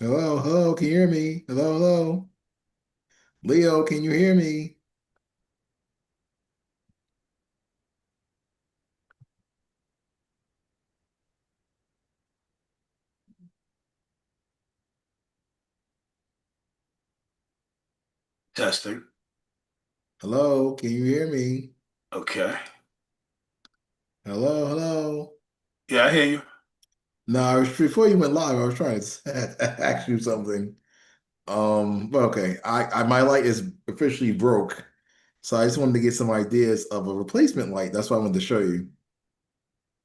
Hello, hello, can you hear me? Hello, hello. Leo, can you hear me? Testing. Hello, can you hear me? Okay. Hello, hello. Yeah, I hear you. No, before you went live, I was trying to ask you something. But okay, I my light is officially broke, so I just wanted to get some ideas of a replacement light. That's why I wanted to show you.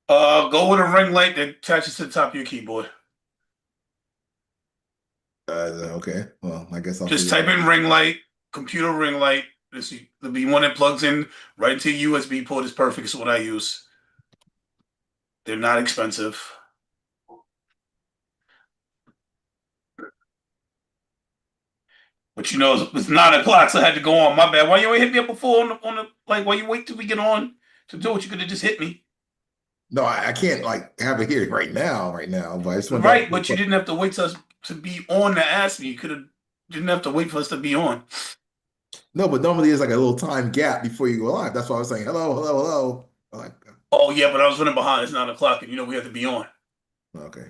Go with a ring light that attaches to the top of your keyboard. Okay, well, I guess I'll Just figure it type out. in ring light, computer ring light. There'll be one that plugs in right into your USB port is perfect. It's what I use. They're not expensive. But it's 9 o'clock, so I had to go on. My bad. Why you ain't hit me up before on the like why you wait till we get on to do it? You could have just hit me. No, I can't like have it here right now, but I just wanted to ask Right, you a but you question. didn't have to wait to be on to ask me. You could have didn't have to wait for us to be on. No, but normally there's like a little time gap before you go live. That's why I was saying hello, hello, hello. Like, Oh yeah, but I was running behind. It's 9 o'clock, and we have to be on. okay.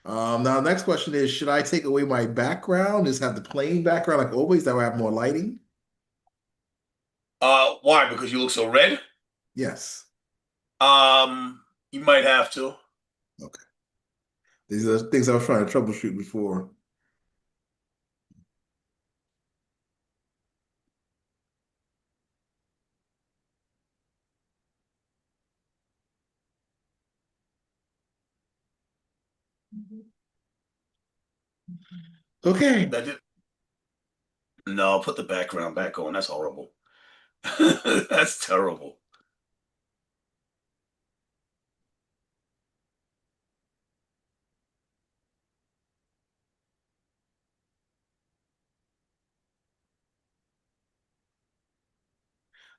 Now next question is, should I take away my background? Just have the plain background like always, that will have more lighting? Why? Because you look so red? Yes. You might have to. Okay. These are things I was trying to troubleshoot before. Okay. That did. No, put the background back on. That's horrible. That's terrible.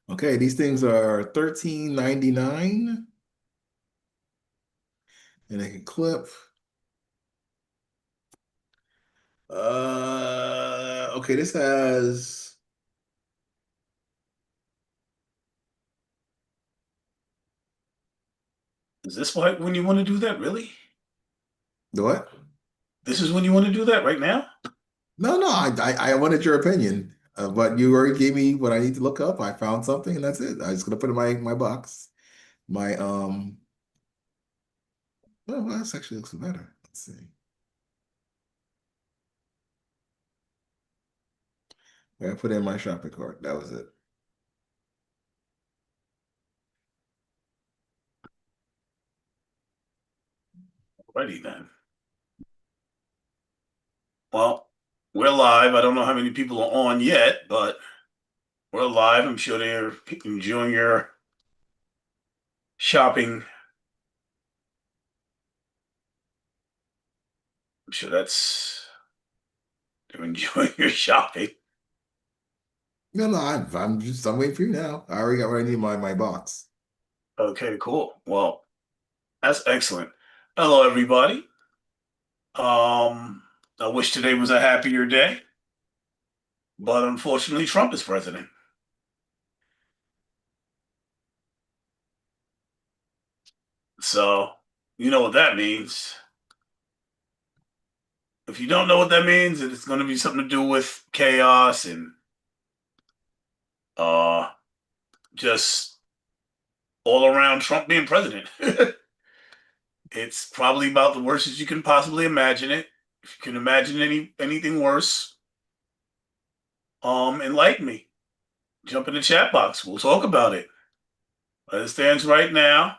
Okay, these things are 13.99 and they can clip. Okay, this has Is this why when you want to do that? Really? the what? This is when you want to do that right now? No, no, I wanted your opinion, but you already gave me what I need to look up. I found something, and that's it. I was gonna put it in my box. My well, this actually looks better. Let's see. I put in my shopping cart. That was it. Alrighty then. Well, we're live. I don't know how many people are on yet, but we're live. I'm sure they're enjoying your shopping. I'm sure they're enjoying your shopping. No, no, I'm waiting for you now. I already got what I need in my box. Okay, cool. Well, that's excellent. Hello, everybody. I wish today was a happier day, but unfortunately, Trump is president. So, you know what that means. If you don't know what that means, it's going to be something to do with chaos and uh, just all around Trump being president. It's probably about the worst as you can possibly imagine it. If you can imagine anything worse, enlighten me. Jump in the chat box. We'll talk about it. As it stands right now,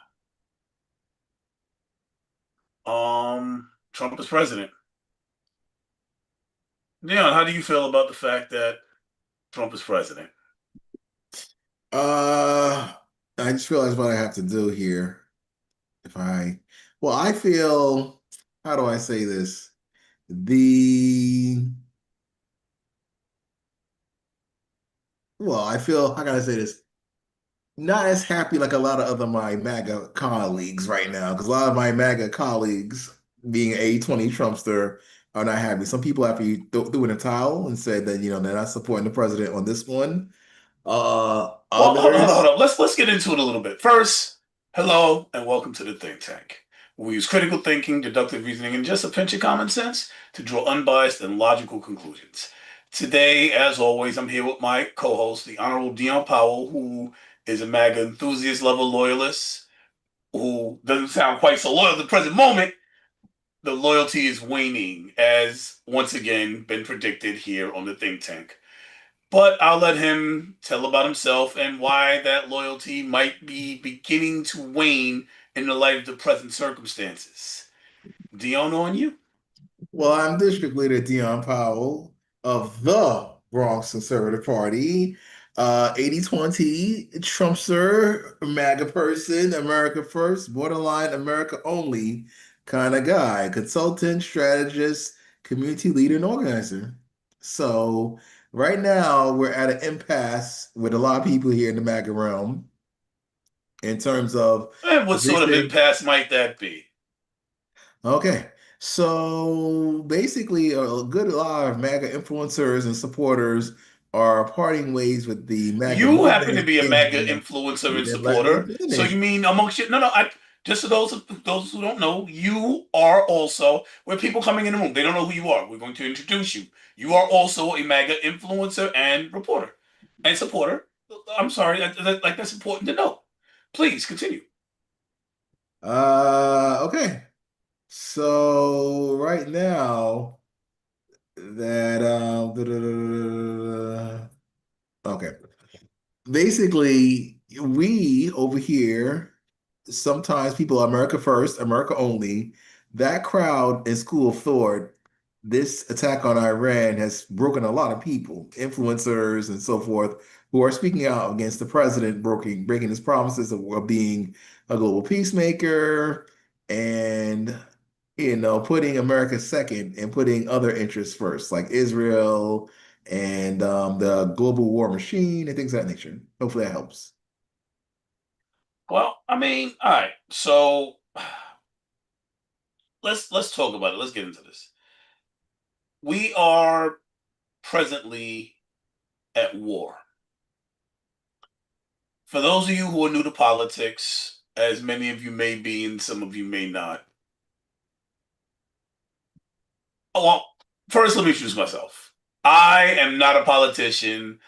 Trump is president. Dion, how do you feel about the fact that Trump is president? Uh, I just realized what I have to do here. If I, well, I feel, how do I say this? The, I feel, how can I say this? Not as happy like a lot of other my MAGA colleagues right now, because a lot of my MAGA colleagues, being a 20 Trumpster, are not happy. Some people actually threw in a towel and said that, they're not supporting the president on this one. Well, hold Others, on. Let's get into it a little bit. First, hello and welcome to the think tank. We use critical thinking, deductive reasoning, and just a pinch of common sense to draw unbiased and logical conclusions. Today, as always, I'm here with my co-host, the Honorable Dion Powell, who is a MAGA enthusiast level loyalist, who doesn't sound quite so loyal at the present moment. The loyalty is waning, as once again been predicted here on the think tank. But I'll let him tell about himself and why that loyalty might be beginning to wane in the light of the present circumstances. Dion, on you. well, I'm District Leader Dion Powell of the Bronx Conservative Party. 80-20, Trumpster, MAGA person, America first, borderline America only kind of guy, consultant, strategist, community leader, and organizer. So right now we're at an impasse with a lot of people here in the MAGA realm in terms of And the what big sort of thing. impasse might that be? Okay. So basically, a good lot of MAGA influencers and supporters are parting ways with the MAGA You happen to movement. be a Things MAGA influencer you and didn't let me supporter. So you finish. mean amongst you? No, no. Just for those who don't know, you are also. We're people coming in the room. They don't know who you are. We're going to introduce you. You are also a MAGA influencer and reporter and supporter. I'm sorry, like that's important to know. Please continue. Okay. So right now that okay. Basically, we over here, sometimes people are America first, America only. That crowd in school of thought, this attack on Iran has broken a lot of people, influencers and so forth, who are speaking out against the president breaking his promises of being a global peacemaker and putting America second and putting other interests first, like Israel and the global war machine and things of that nature. Hopefully that helps. Well, I mean, all right. So let's talk about it. Let's get into this. We are presently at war. For those of you who are new to politics, as many of you may be and some of you may not. Oh, well, first let me introduce myself. I am not a politician.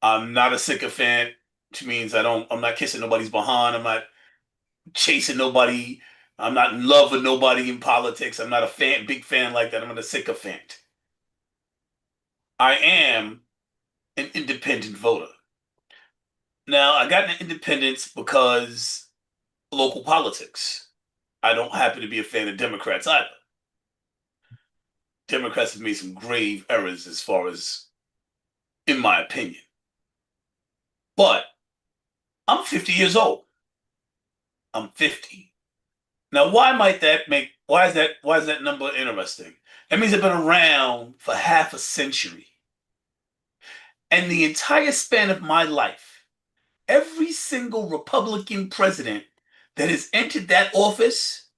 I'm not a sycophant, which means I'm not kissing nobody's behind. I'm not chasing nobody. I'm not in love with nobody in politics. I'm not a big fan like that. I'm not a sycophant. I am an independent voter. Now, I got an independence because local politics. I don't happen to be a fan of Democrats either. Democrats have made some grave errors as far as, in my opinion. But I'm 50 years old. I'm 50. Now, why is that number interesting? That means I've been around for half a century. And the entire span of my life, every single Republican president that has entered that office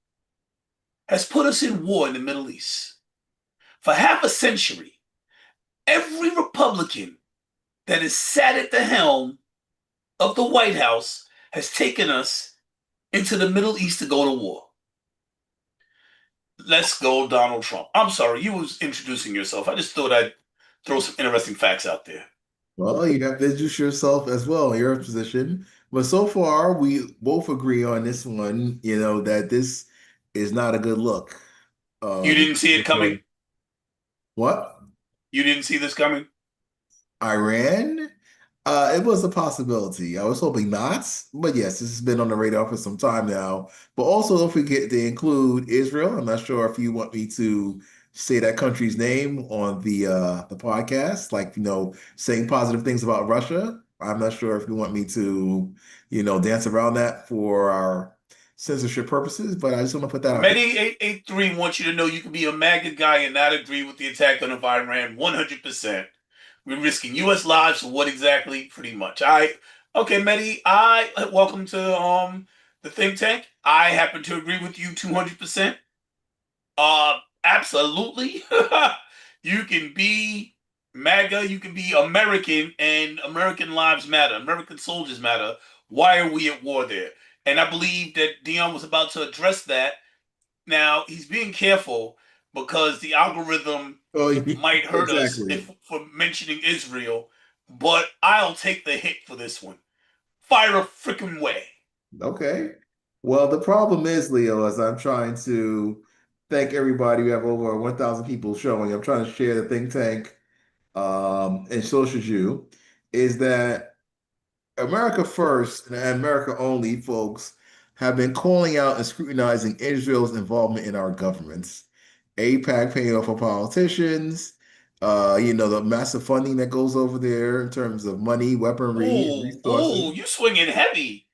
has put us in war in the Middle East. For half a century, every Republican that has sat at the helm of the White House has taken us into the Middle East to go to war. Let's go, Donald Trump. I'm sorry, you was introducing yourself. I just thought I'd throw some interesting facts out there. Well, you have to introduce yourself as well, your position. But so far, we both agree on this one, that this is not a good look. You didn't Because see it coming? what? You didn't see this coming? Iran? It was a possibility. I was hoping not, but yes, this has been on the radar for some time now. But also, don't forget to include Israel. I'm not sure if you want me to say that country's name on the podcast, like saying positive things about Russia. I'm not sure if you want me to, dance around that for our censorship purposes, but I just want to put that out there. Medi 883 wants you to know you can be a MAGA guy and not agree with the attack on Iran 100%. We're risking U.S. lives for what exactly? Pretty much. Okay, Medi, I welcome to the think tank. I happen to agree with you 200%. absolutely. You can be MAGA, you can be American, and American lives matter. American soldiers matter. Why are we at war there? And I believe that Dion was about to address that. Now he's being careful because the algorithm Oh, might hurt us exactly. if for mentioning Israel, but I'll take the hit for this one. Fire a freaking way. Okay. Well, the problem is, Leo, as I'm trying to thank everybody. We have over 1,000 people showing. I'm trying to share the think tank, and so should you, is that America first and America only folks have been calling out and scrutinizing Israel's involvement in our governments. APAC paying off for politicians, the massive funding that goes over there in terms of money, weaponry, and Ooh, resources. ooh, you swinging heavy.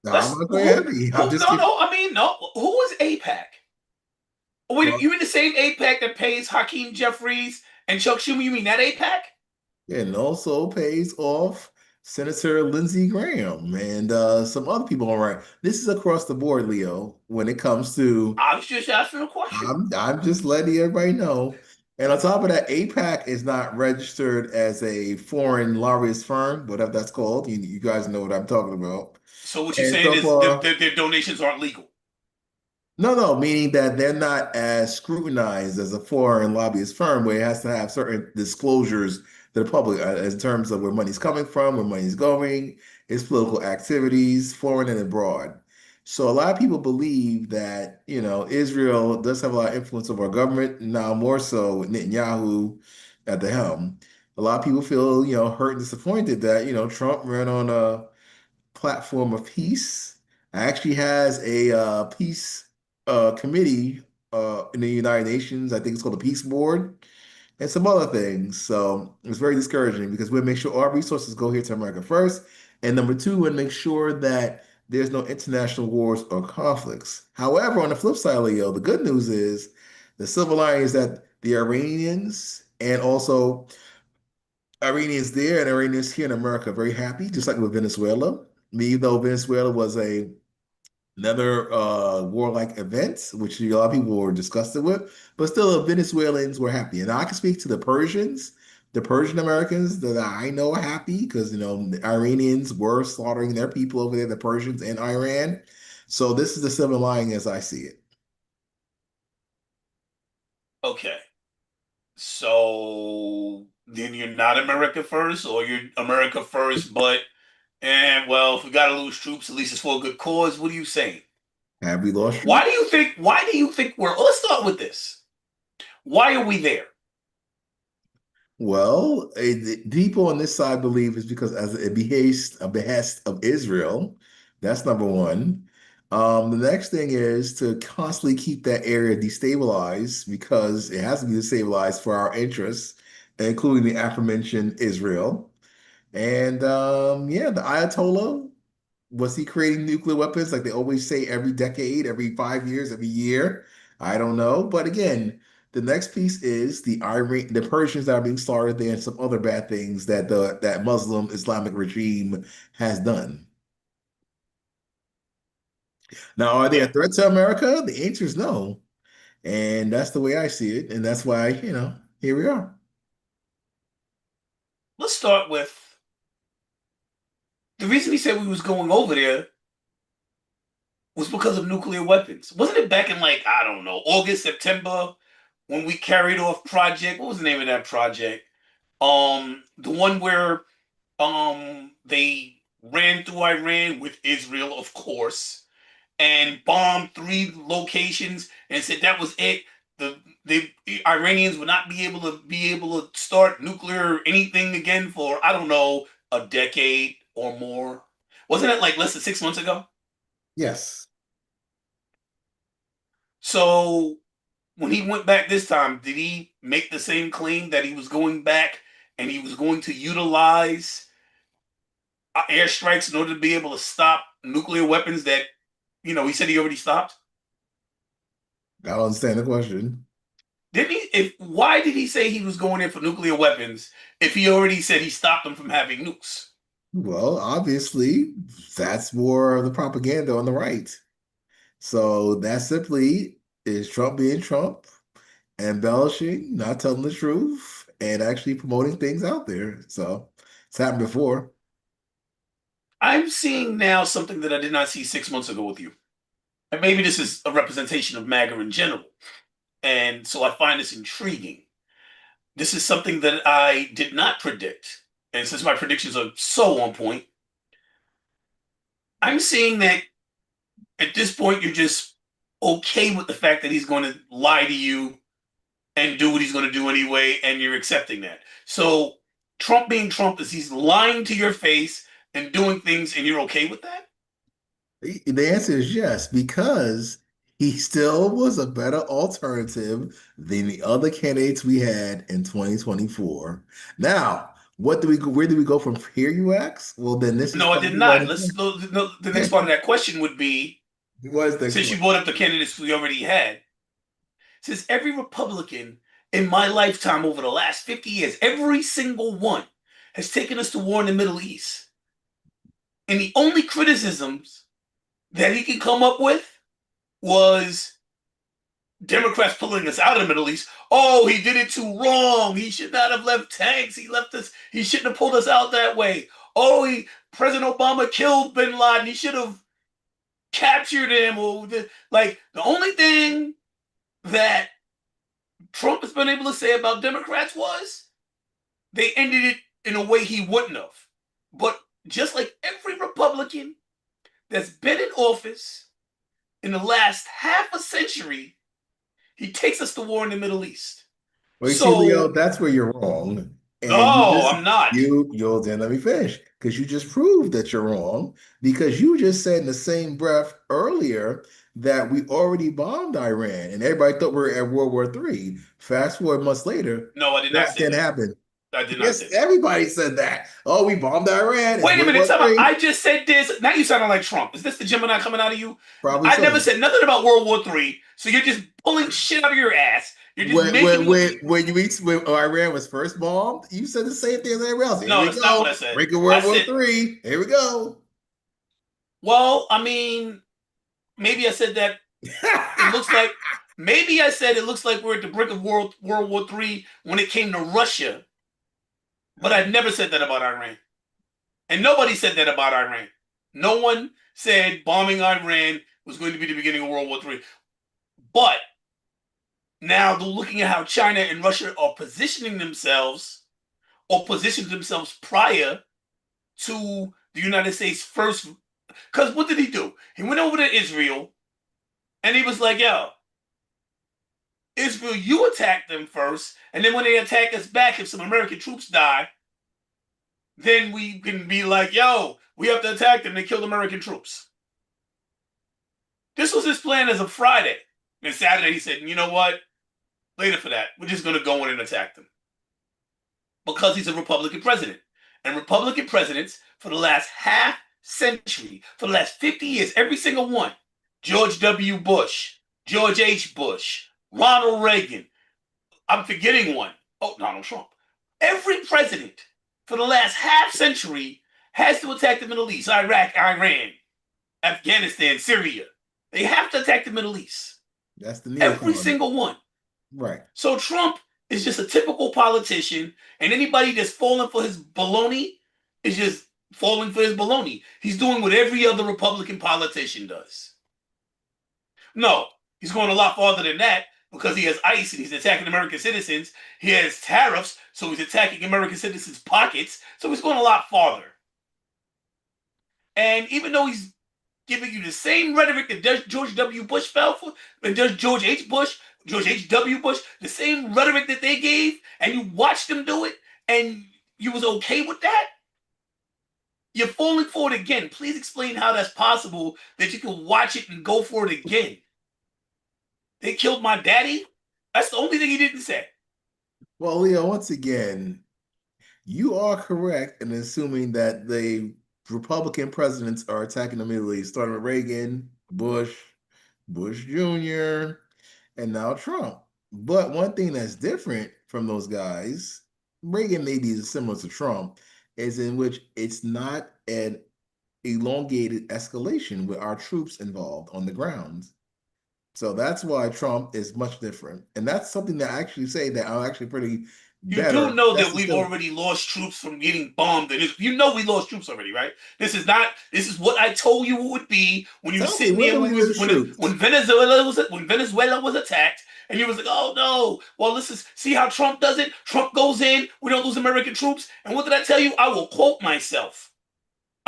Now, I'm Let's not very who heavy. I'm who just no keep no I mean no who is APAC? Oh, wait, well, you mean the same APAC that pays Hakeem Jeffries and Chuck Schumer? You mean that APAC? and also pays off Senator Lindsey Graham and some other people around. This is across the board, Leo, when it comes to I was just asking a question. I'm just letting everybody know. And on top of that, APAC is not registered as a foreign lobbyist firm, whatever that's called. You guys know what I'm talking about. So what you're And saying so is far, their donations aren't legal. no, no, meaning that they're not as scrutinized as a foreign lobbyist firm where it has to have certain disclosures to the public in terms of where money's coming from, where money's going, its political activities, foreign and abroad. So a lot of people believe that, Israel does have a lot of influence over our government, now more so with Netanyahu at the helm. A lot of people feel, hurt and disappointed that, Trump ran on a platform of peace. Actually has a peace committee in the United Nations. I think it's called the Peace Board and some other things. So it's very discouraging because we make sure our resources go here to America first. And number two, we make sure that there's no international wars or conflicts. However, on the flip side, Leo, the good news is the silver lining is that the Iranians and also Iranians there and Iranians here in America are very happy, just like with Venezuela. Me, though Venezuela was another warlike event, which a lot of people were disgusted with, but still the Venezuelans were happy. And I can speak to the Persians, the Persian Americans that I know are happy because the Iranians were slaughtering their people over there, the Persians in Iran. So this is the silver lining as I see it. Okay. So then you're not America first, or you're America first, but and well, if we gotta lose troops, at least it's for a good cause. What are you saying? Have we lost Why troops? do you think we're let's start with this. Why are we there? Well, the people on this side believe it's because as a behest of Israel. That's number one. The next thing is to constantly keep that area destabilized because it has to be destabilized for our interests, including the aforementioned Israel. And yeah, the Ayatollah, was he creating nuclear weapons like they always say every decade, every 5 years, every year? I don't know. But again, the next piece is the Persians that are being slaughtered there and some other bad things that that Muslim Islamic regime has done. Now, are they a Okay, threat to America? The answer is no. And that's the way I see it. And that's why, here we are. let's start with the reason he said we was going over there was because of nuclear weapons. Wasn't it back in like, I don't know, August, September when we carried off project, what was the name of that project? The one where they ran through Iran with Israel, of course, and bombed three locations and said that was it. The Iranians would not be able to start nuclear anything again for I don't know a decade or more. Wasn't it like less than 6 months ago? Yes. So when he went back this time, did he make the same claim that he was going back and he was going to utilize airstrikes in order to be able to stop nuclear weapons that he said he already stopped? I don't understand the question. Didn't he? If why did he say he was going in for nuclear weapons if he already said he stopped them from having nukes? Well, obviously, that's more of the propaganda on the right. So that simply is Trump being Trump. embellishing, not telling the truth, and actually promoting things out there. So it's happened before. I'm seeing now something that I did not see 6 months ago with you. And maybe this is a representation of MAGA in general. And so I find this intriguing. This is something that I did not predict. And since my predictions are so on point, I'm seeing that at this point you're just okay with the fact that he's going to lie to you and do what he's going to do anyway, and you're accepting that. So Trump being Trump is he's lying to your face and doing things, and you're okay with that? The answer is yes, because he still was a better alternative than the other candidates we had in 2024. Now, where do we go from here, you ask? Well, then this is No, I did probably right not. in Let's front. go. No, the next part of that question would be, What is the next since you one? brought up the candidates we already had, since every Republican in my lifetime over the last 50 years, every single one has taken us to war in the Middle East. And the only criticisms that he could come up with was Democrats pulling us out of the Middle East. Oh, he did it too wrong. He should not have left tanks. He left us. He shouldn't have pulled us out that way. Oh, President Obama killed Bin Laden. He should have captured him. Or like the only thing that Trump has been able to say about Democrats was they ended it in a way he wouldn't have. But just like every Republican that's been in office in the last half a century, he takes us to war in the Middle East. Well, you see, Leo, So, that's where you're wrong. And no, I'm not. you'll then let me finish because you just proved that you're wrong because you just said in the same breath earlier that we already bombed Iran and everybody thought we were at World War III. Fast forward months later, No, I did not that say didn't that. happen. I did not Yes, say that. everybody said that. Oh, we bombed Iran. It's Wait a World minute, War time out. III. I just said this. Now you sounding like Trump. Is this the Gemini coming out of you? Probably I never so. said nothing about World War III. So you're just pulling shit out of your ass. You're just making me. When Iran was first bombed, you said the same thing as everybody else. Here No, we that's not what I go. said. Breaking I World War said, III. Here we go. well, I mean, maybe I said that it looks like. Maybe I said it looks like we're at the brink of World War III when it came to Russia, but I never said that about Iran. And nobody said that about Iran. No one said bombing Iran was going to be the beginning of World War III. But now they're looking at how China and Russia are positioning themselves or positioned themselves prior to the United States first. Because what did he do? He went over to Israel and he was like, yo, Israel, you attack them first. And then when they attack us back, if some American troops die, then we can be like, yo, we have to attack them. They killed American troops. This was his plan as of Friday. And Saturday, he said, you know what? Later for that. We're just going to go in and attack them. Because he's a Republican president. And Republican presidents for the last half century, for the last 50 years, every single one, George W. Bush, George H. Bush, Ronald Reagan, I'm forgetting one. Oh, Donald Trump. Every president for the last half century has to attack the Middle East, Iraq, Iran, Afghanistan, Syria. They have to attack the Middle East. That's the Every neocon. single one. Right. So Trump is just a typical politician, and anybody that's falling for his baloney is just falling for his baloney. He's doing what every other Republican politician does. No, he's going a lot farther than that because he has ICE and he's attacking American citizens. He has tariffs, so he's attacking American citizens' pockets. So he's going a lot farther. And even though he's giving you the same rhetoric that George W. Bush fell for, and does George H. Bush, George H.W. Bush, the same rhetoric that they gave, and you watched them do it, and you was okay with that, you're falling for it again. Please explain how that's possible that you can watch it and go for it again. They killed my daddy. That's the only thing he didn't say. Well, Leo, once again, you are correct in assuming that the Republican presidents are attacking the Middle East, starting with Reagan, Bush, Bush Jr., and now Trump. But one thing that's different from those guys, Reagan maybe is similar to Trump, is in which it's not an elongated escalation with our troops involved on the ground. So that's why Trump is much different. And that's something that I actually say that I'm actually pretty You do better. know That's that the we've still already lost troops from getting bombed, and you know we lost troops already, right? This is not. This is what I told you it would be when you were tell me, sitting when there do when we we was lose troops? when Venezuela was attacked, and you was like, oh no, well this is see how Trump does it. Trump goes in, we don't lose American troops, and what did I tell you? I will quote myself.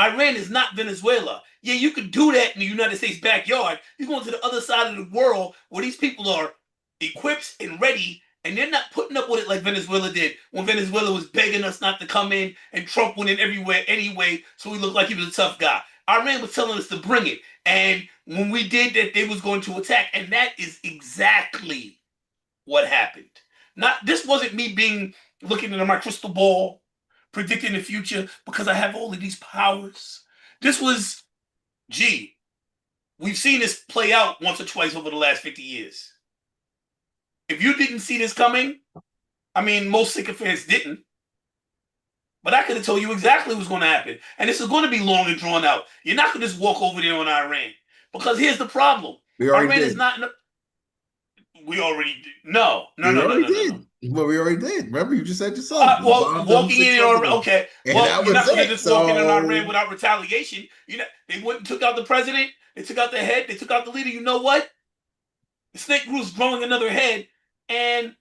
Iran is not Venezuela. Yeah, you could do that in the United States backyard. You're going to the other side of the world where these people are equipped and ready, and they're not putting up with it like Venezuela did when Venezuela was begging us not to come in, and Trump went in everywhere anyway, so he looked like he was a tough guy. Iran was telling us to bring it, and when we did that, they was going to attack, and that is exactly what happened. Not this wasn't me being looking into my crystal ball, predicting the future because I have all of these powers. This was, gee, we've seen this play out once or twice over the last 50 years. If you didn't see this coming, I mean, most sycophants didn't, but I could have told you exactly what's going to happen. And this is going to be long and drawn out. You're not going to just walk over there on Iran. Because here's the problem. We already Iran is did. not, we already, no, no, We no, no, already no, no, no. did. Well, we already did. Remember, you just said yourself. We Well, bombed them walking six in months or ago. okay. And Well, that you're was not going to it. just walk in on Iran So without retaliation. You know, they went and took out the president. They took out the head. They took out the leader. You know what? The snake was growing another head, and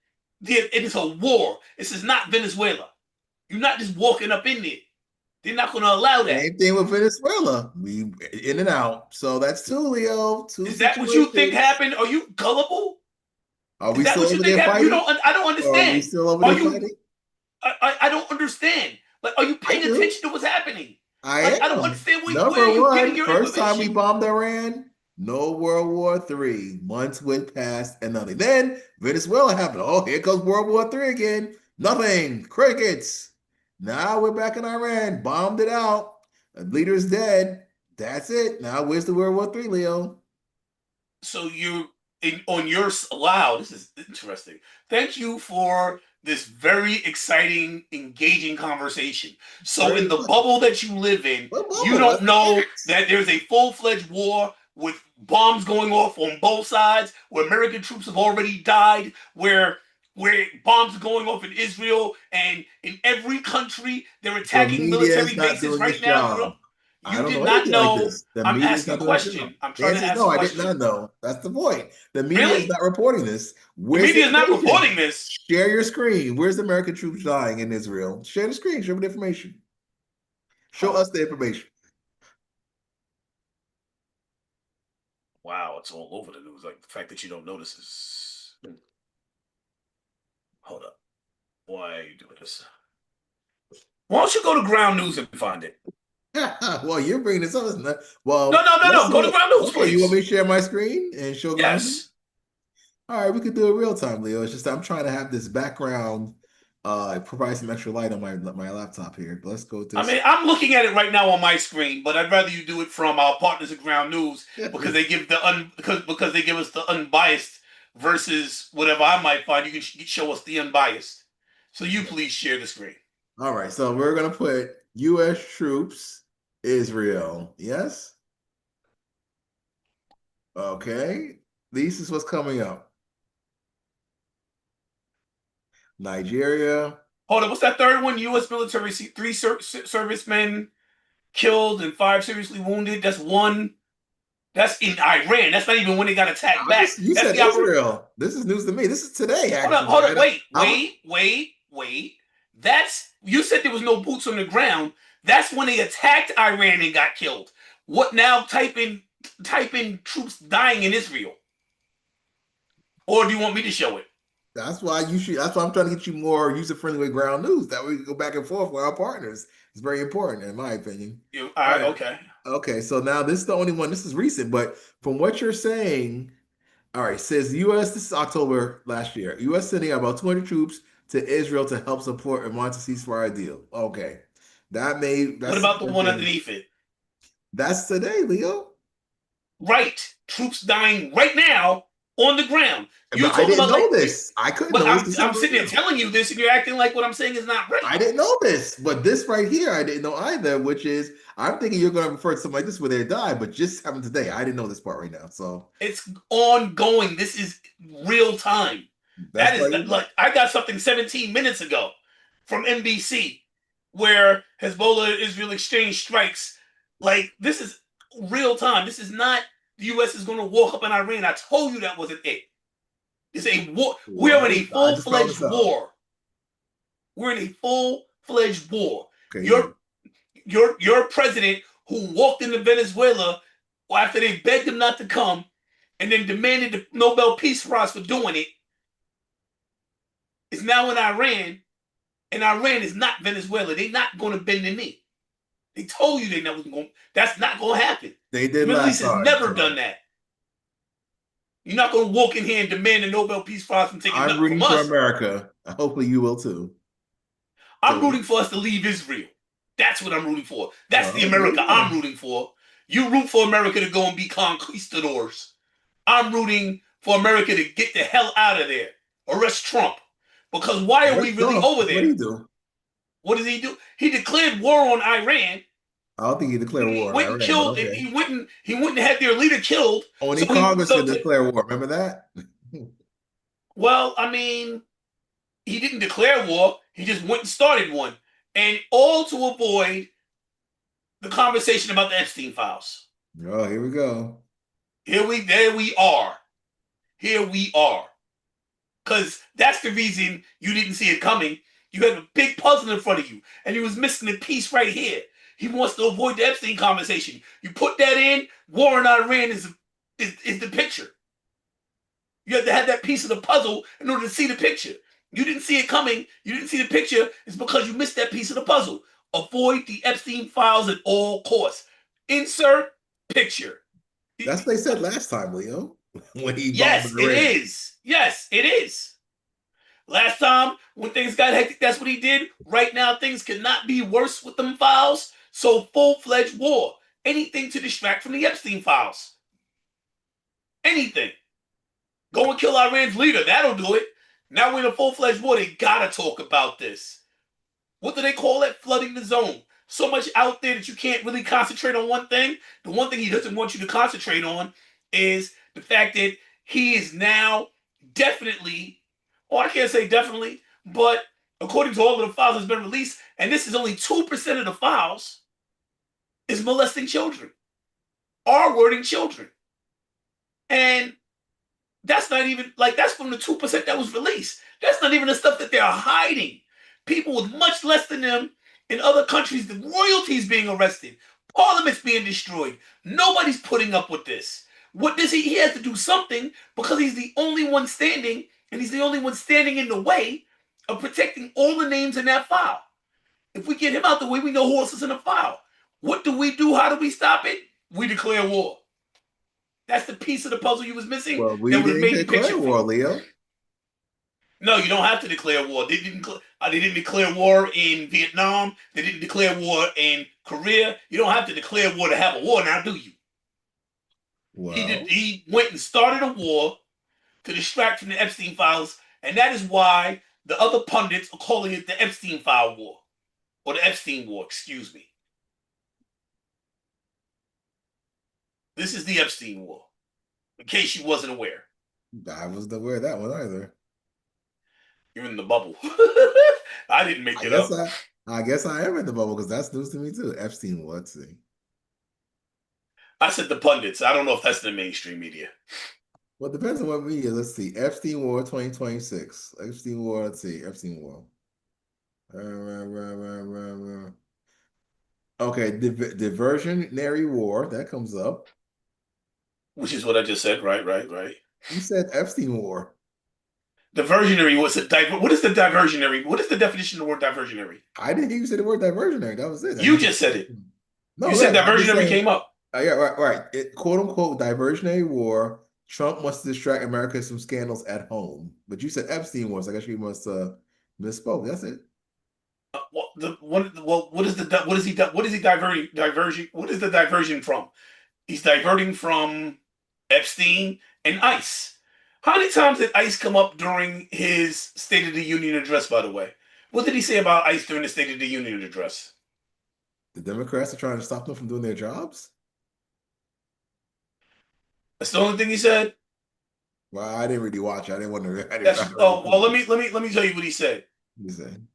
it is a war. This is not Venezuela. You're not just walking up in there. They're not going to allow that. same thing with Venezuela. We in and out. So that's two, Leo. Two Is that what you think situations. happened? Are you gullible? Are Is we that still what you over think there happened? You fighting? don't. I don't Or are we understand. still over Are there you? fighting? I don't understand. Like, are you I paying do. attention to what's happening? I Like, I don't am. understand where Number are you getting one, your first time we information? bombed Iran, no World War III. Months went past and nothing. Then Venezuela happened. Oh, here comes World War III again. Nothing. Crickets. Now we're back in Iran. Bombed it out. The leader's dead. That's it. Now where's the World War III, Leo? So you on your wow, this is interesting. Thank you for this very exciting, engaging conversation. So Very in the much. bubble that you live in, What you bubble? don't Let's know relax. that there's a full-fledged war with bombs going off on both sides, where American troops have already died, where bombs are going off in Israel and in every country they're The attacking media is military not bases doing its right now. job. I You don't did know not anything like know. this. The I'm media is asking a not doing its job. question. I'm The trying to answer is ask a no, I did question. not know. That's the point. The media is Really? not reporting this. The Where's the media is not information? reporting this. Share your screen. Where's the American troops dying in Israel? Share the screen. Show me the information. Show Hold up. us the information. Wow, it's all over the news. Like the fact that you don't notice is. Hold up. Why are you doing this? Why don't you go to ground news and find it? Well, you're bringing this up, isn't it? No, Well, no, no, let's no. see Go to what. ground news, Okay, you want me please. to share my screen and show ground? Yes. All right, we could do it real time, Leo. It's just I'm trying to have this background provide some extra light on my laptop here. But let's go with I this. mean, I'm looking at it right now on my screen, but I'd rather you do it from our partners at Ground News because they give because they give us the unbiased versus whatever I might find. You can show us the unbiased. So you please share the screen. All right, so we're gonna put U.S. troops, Israel. Yes. Okay. This is what's coming up. Nigeria. Hold on, what's that third one? U.S. military, three servicemen killed and five seriously wounded. That's one. That's in Iran. That's not even when they got attacked I back. just you That's said the operation. Israel. This is news to me. This is today, Hold up, actually. hold up. Wait, I'm wait, wait, wait. That's you said there was no boots on the ground. That's when they attacked Iran and got killed. What now? Type in troops dying in Israel, or do you want me to show it? that's why you should. That's why I'm trying to get you more user-friendly with ground news. That way we can go back and forth with our partners. It's very important, in my opinion. All All right, right. okay. Okay, so now this is the only one. This is recent, but from what you're saying, all right, says U.S. This is October last year. U.S. sending about 200 troops to Israel to help support and want to ceasefire deal. Okay, What that's about the one one thing. underneath it? That's today, Leo. Right, troops dying right now. on the ground. You But I talking didn't about know like, this. I couldn't but know this I'm until sitting there now. telling you this, and you're acting like what I'm saying is not right. I didn't know this, but this right here, I didn't know either, which is I'm thinking you're going to refer to something like this where they died, but just happened today. I didn't know this part right now. So It's ongoing. This is real time. that's That why is you, like I got something 17 minutes ago from NBC where Hezbollah Israel exchange strikes. Like this is real time. This is not the U.S. is going to walk up in Iran. I told you that wasn't it. It's a war. We are in a what? I full just found fledged this out. war. We're in a full fledged war. Okay, yeah. Your president who walked into Venezuela after they begged him not to come, and then demanded the Nobel Peace Prize for doing it, is now in Iran, and Iran is not Venezuela. They're not going to bend the knee. They told you they never going. That's not going to happen. They The did Middle last East has time. never done So that. You're not going to walk in here and demand a Nobel Peace Prize from taking I'm nothing from rooting for us. America. Hopefully you will too. I'm So, rooting for us to leave Israel. That's what I'm rooting for. That's the well, there America you I'm go. rooting for. You root for America to go and be conquistadors. I'm rooting for America to get the hell out of there. Arrest Trump. Because why are we Arrest really Trump. over What do there? you do? What does he do? He declared war on Iran. I don't think he declared He war on went and Iran, but killed, and okay. he went and had their leader killed. Only So he Congress so can declare war. Remember that? well, I mean, he didn't declare war. He just went and started one, and all to avoid the conversation about the Epstein files. Oh, here we go. There we are. Here we are. Because that's the reason you didn't see it coming. You had a big puzzle in front of you, and he was missing the piece right here. He wants to avoid the Epstein conversation. You put that in, war in Iran is the picture. You have to have that piece of the puzzle in order to see the picture. You didn't see it coming. You didn't see the picture. It's because you missed that piece of the puzzle. Avoid the Epstein files at all costs. Insert picture. That's what they said last time, Leo, when he bombed Yes, it Iran. is. Yes, it is. Last time when things got hectic, that's what he did. Right now, things cannot be worse with them files. So full-fledged war. Anything to distract from the Epstein files. Anything. Go and kill Iran's leader. That'll do it. Now we're in a full-fledged war. They gotta talk about this. What do they call it? Flooding the zone. So much out there that you can't really concentrate on one thing. The one thing he doesn't want you to concentrate on is the fact that he is now definitely, or I can't say definitely, but according to all of the files that's been released, and this is only 2% of the files, is molesting children, R-wording children. And that's not even like that's from the 2% that was released. That's not even the stuff that they're hiding. People with much less than them in other countries, the royalties being arrested, parliaments being destroyed. Nobody's putting up with this. What does he has to do something because he's the only one standing, and he's the only one standing in the way of protecting all the names in that file. If we get him out the way, we know who else is in the file. What do we do? How do we stop it? We declare war. That's the piece of the puzzle you was missing Well, that we would have didn't made the picture declare for war, you. Leo. No, you don't have to declare war. They didn't declare war in Vietnam. They didn't declare war in Korea. You don't have to declare war to have a war now, do you? Well, He went and started a war to distract from the Epstein files, and that is why the other pundits are calling it the Epstein file war. Or the Epstein war, excuse me. This is the Epstein war, in case you wasn't aware. I wasn't aware of that one either. You're in the bubble. I didn't make I it guess up. I, I guess I am in the bubble because that's news to me too. Epstein, let's see. I said the pundits. I don't know if that's the mainstream media. Well, it depends on what media. Let's see. Epstein War 2026. Epstein War, let's see. Epstein War. Okay, diversionary war. That comes up. Which is what I just said. Right. You said Epstein War. Diversionary was a What is the diversionary? What is the definition of the word diversionary? I didn't hear you say the word diversionary. That was it. You just said it. No, You said right. I'm just diversionary saying. came up. Yeah, right. It, quote unquote diversionary war. Trump wants to distract America from scandals at home. But you said Epstein was. I guess you must misspoke. That's it. What is he diverging? What is the diversion from? He's diverting from Epstein and ICE. How many times did ICE come up during his State of the Union address, by the way? What did he say about ICE during the State of the Union address? The Democrats are trying to stop them from doing their jobs. That's the only thing he said. Well, I didn't really watch. I didn't want to. I didn't. I That's heard oh well. it. Let me tell you what he said. You said.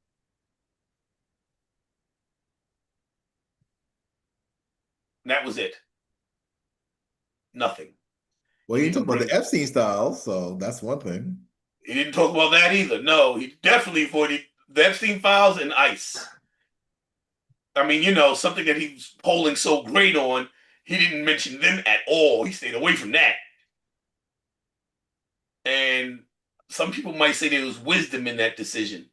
That was it. Nothing. Well, He you didn't talk didn't about bring. the Epstein style, so that's one thing. He didn't talk about that either. No, he definitely avoided the Epstein files and ICE. I mean, something that he's polling so great on. He didn't mention them at all. He stayed away from that. And some people might say there was wisdom in that decision.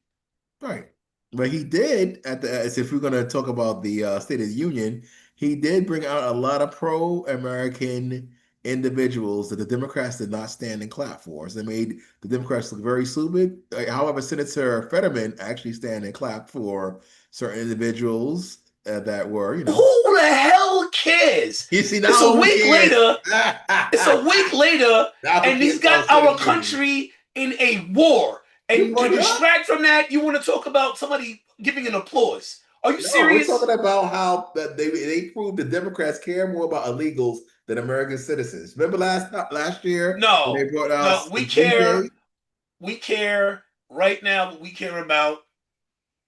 Right. But he did at the as if we're going to talk about the State of the Union, he did bring out a lot of pro-American individuals that the Democrats did not stand and clap for. So they made the Democrats look very stupid. However, Senator Fetterman actually stand and clap for certain individuals that were, Who the hell cares? you see It's a now who week cares? later. It's a week later, Now who and he's cares about got State of our the Union? country in a war. We And to brought it up. distract from that, you want to talk about somebody giving an applause. Are you No, we're serious? talking about how that they proved the Democrats care more about illegals than American citizens. Remember last year when No, they brought out no, we care. DJ? We care right now. What we care about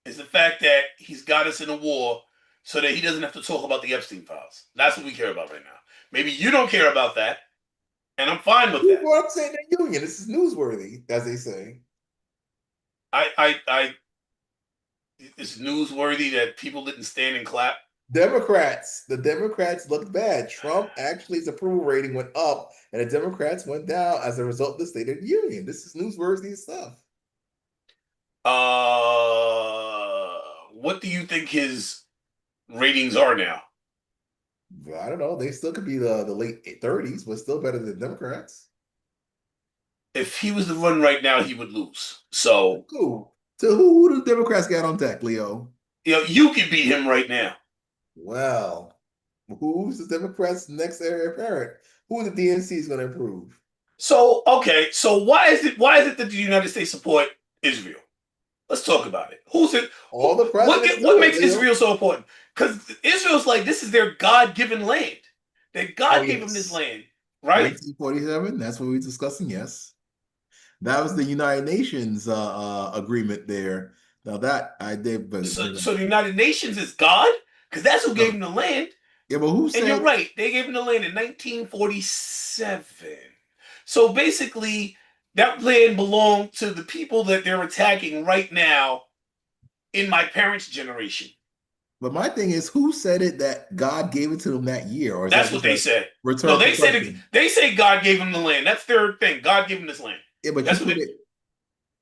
is the fact that he's got us in a war so that he doesn't have to talk about the Epstein files. That's what we care about right now. Maybe you don't care about that, and I'm fine with Who that. brought up State of the Union? This is newsworthy, as they say. I it's newsworthy that people didn't stand and clap. The Democrats looked bad. Trump actually's approval rating went up, and the Democrats went down as a result of the State of the Union. This is newsworthy stuff. What do you think his ratings are now? I don't know. They still could be the late 30s, but still better than Democrats. If he was to run right now, he would lose. So, Cool. So who do the Democrats got on deck, Leo? you can beat him right now. Well, who's the Democrats' next heir apparent? Who the DNC is going to improve? So, okay. So why is it that the United States support Israel? Let's talk about it. Who's it? All the presidents What do it, makes Leo. Israel so important? Because Israel's like this is their God-given land. That Oh, God gave them this yes. land, right? 1947, that's what we're discussing, yes. That was the United Nations agreement there. Now that I did, So the United Nations is God because that's who gave no. them the land. Yeah, but who And you're said, right, they gave them the land in 1947. So basically, that land belonged to the people that they're attacking right now in my parents' generation. but my thing is, who said it that God gave it to them that year? Or is that That's what just they a said. No, rhetorical they said question? they say God gave them the land. That's their thing. God gave them this land. Yeah, but you That's what put it. it,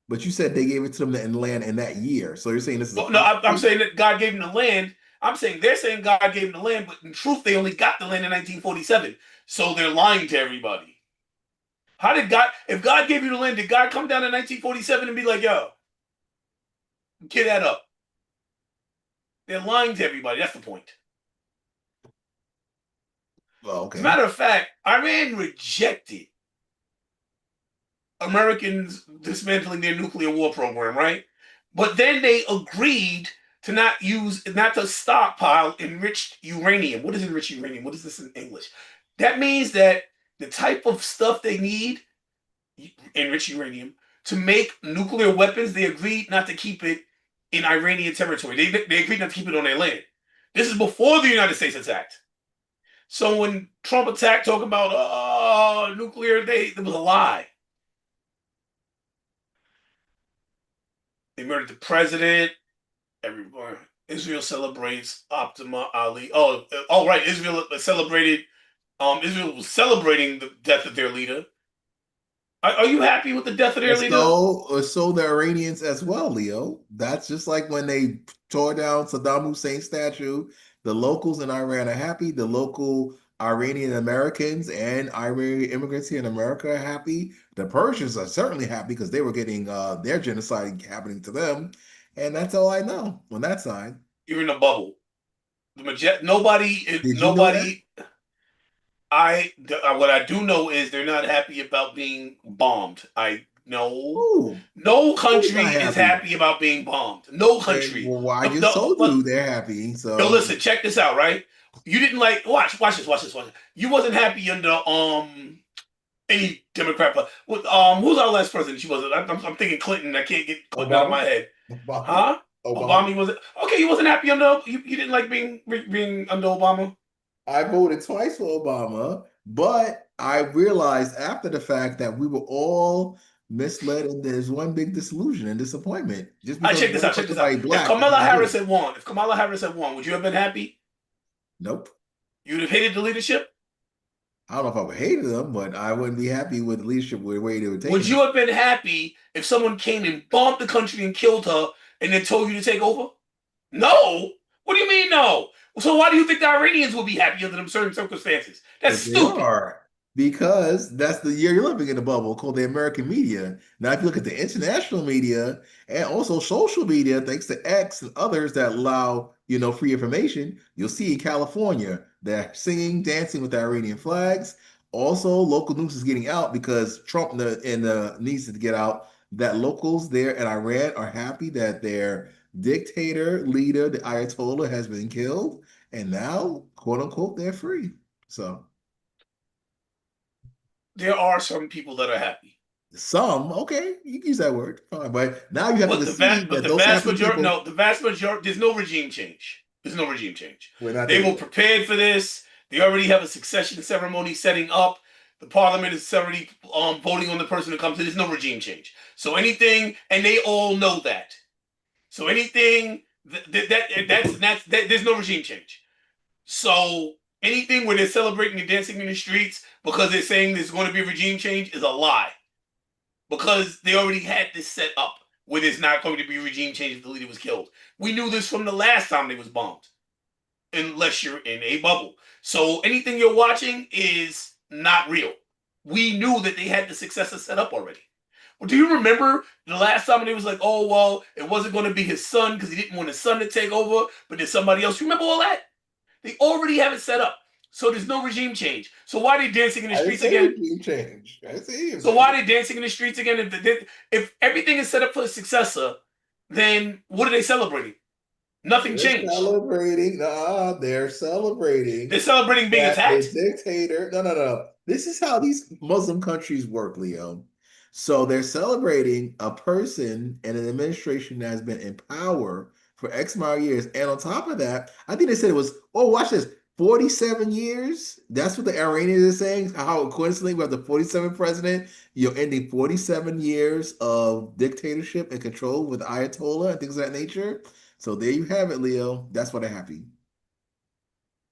but you said they gave it to them in land in that year. So you're saying this is a Well, no, I'm prophecy? saying that God gave them the land. I'm saying they're saying God gave them the land, but in truth, they only got the land in 1947. So they're lying to everybody. How did God? If God gave you the land, did God come down in 1947 and be like, "Yo, get that up"? They're lying to everybody. That's the point. Well, As a okay. matter of fact, Iran rejected Americans dismantling their nuclear war program, right? But then they agreed to not to stockpile enriched uranium. What is enriched uranium? What is this in English? That means that the type of stuff they need, enriched uranium, to make nuclear weapons, they agreed not to keep it in Iranian territory. They agreed not to keep it on their land. This is before the United States attacked. So when Trump attacked, talking about nuclear, it was a lie. They murdered the president. Everyone. Israel celebrates Optima Ali. Oh, right. Israel was celebrating the death of their leader. Are you happy with the death of their And leader? so the Iranians as well, Leo. That's just like when they tore down Saddam Hussein's statue. The locals in Iran are happy. The local Iranian Americans and Iranian immigrants here in America are happy. The Persians are certainly happy because they were getting their genocide happening to them. And that's all I know on that side. You're in a bubble. Nobody, Did you know that? nobody. What I do know is they're not happy about being bombed. I know Ooh, no who's country not is happy? happy about being bombed. No And, country. well, I The, just the, told but you they're happy. yo, So listen, check this out, right? You didn't like watch this. You wasn't happy under any Democrat. Who's our last president? She wasn't. I'm thinking Clinton. I can't get Clinton out of my Obama, head. Obama, Huh? Obama. Obama wasn't okay. You wasn't happy under. You didn't like being under Obama. I voted twice for Obama, but I realized after the fact that we were all misled and there's one big disillusion and disappointment. Just I because check this voting out. for Check this out. somebody black is If Kamala Harris had won, would you have been happy? nope. You'd have hated the leadership. I don't know if I would hate them, but I wouldn't be happy with the leadership the way they were Would taking you it. have been happy if someone came and bombed the country and killed her and then told you to take over? No. What do you mean no? So why do you think the Iranians will be happy under them certain circumstances? That's But they stupid. are because that's the year you're living in a bubble called the American media. Now, if you look at the international media and also social media, thanks to X and others that allow, free information, you'll see in California they're singing, dancing with the Iranian flags. Also, local news is getting out because Trump and the needs to get out that locals there in Iran are happy that their dictator leader, the Ayatollah, has been killed, and now, quote unquote, they're free. So. There are some people that are happy. Some, okay, you can use that word. Fine. But now you have to concede But that the those vast happy majority, people no, the vast majority, there's no regime change. There's no regime change. were not They there were yet. prepared for this. They already have a succession ceremony setting up. The parliament is already voting on the person that comes in. There's no regime change. So anything, and they all know that. So anything there's no regime change. So anything where they're celebrating and dancing in the streets because they're saying there's going to be a regime change is a lie because they already had this set up where there's not going to be regime change if the leader was killed. We knew this from the last time they was bombed, unless you're in a bubble. So anything you're watching is not real. We knew that they had the successor set up already. Well, do you remember the last time they was like, oh, well, it wasn't going to be his son because he didn't want his son to take over, but there's somebody else. You remember all that? They already have it set up. So there's no regime change. So why are they dancing in the I didn't streets say again? regime change. I didn't say So why anything. are they dancing in the streets again? If everything is set up for a successor, then what are they celebrating? Nothing They're changed. celebrating. They're They're celebrating celebrating being that the attacked. dictator. No, no, no. This is how these Muslim countries work, Leo. So they're celebrating a person and an administration that has been in power for X amount of years. And on top of that, I think they said it was, oh, watch this, 47 years. That's what the Iranians are saying. How coincidentally, we have the 47th president, ending 47 years of dictatorship and control with Ayatollah and things of that nature. So there you have it, Leo. That's why they're happy.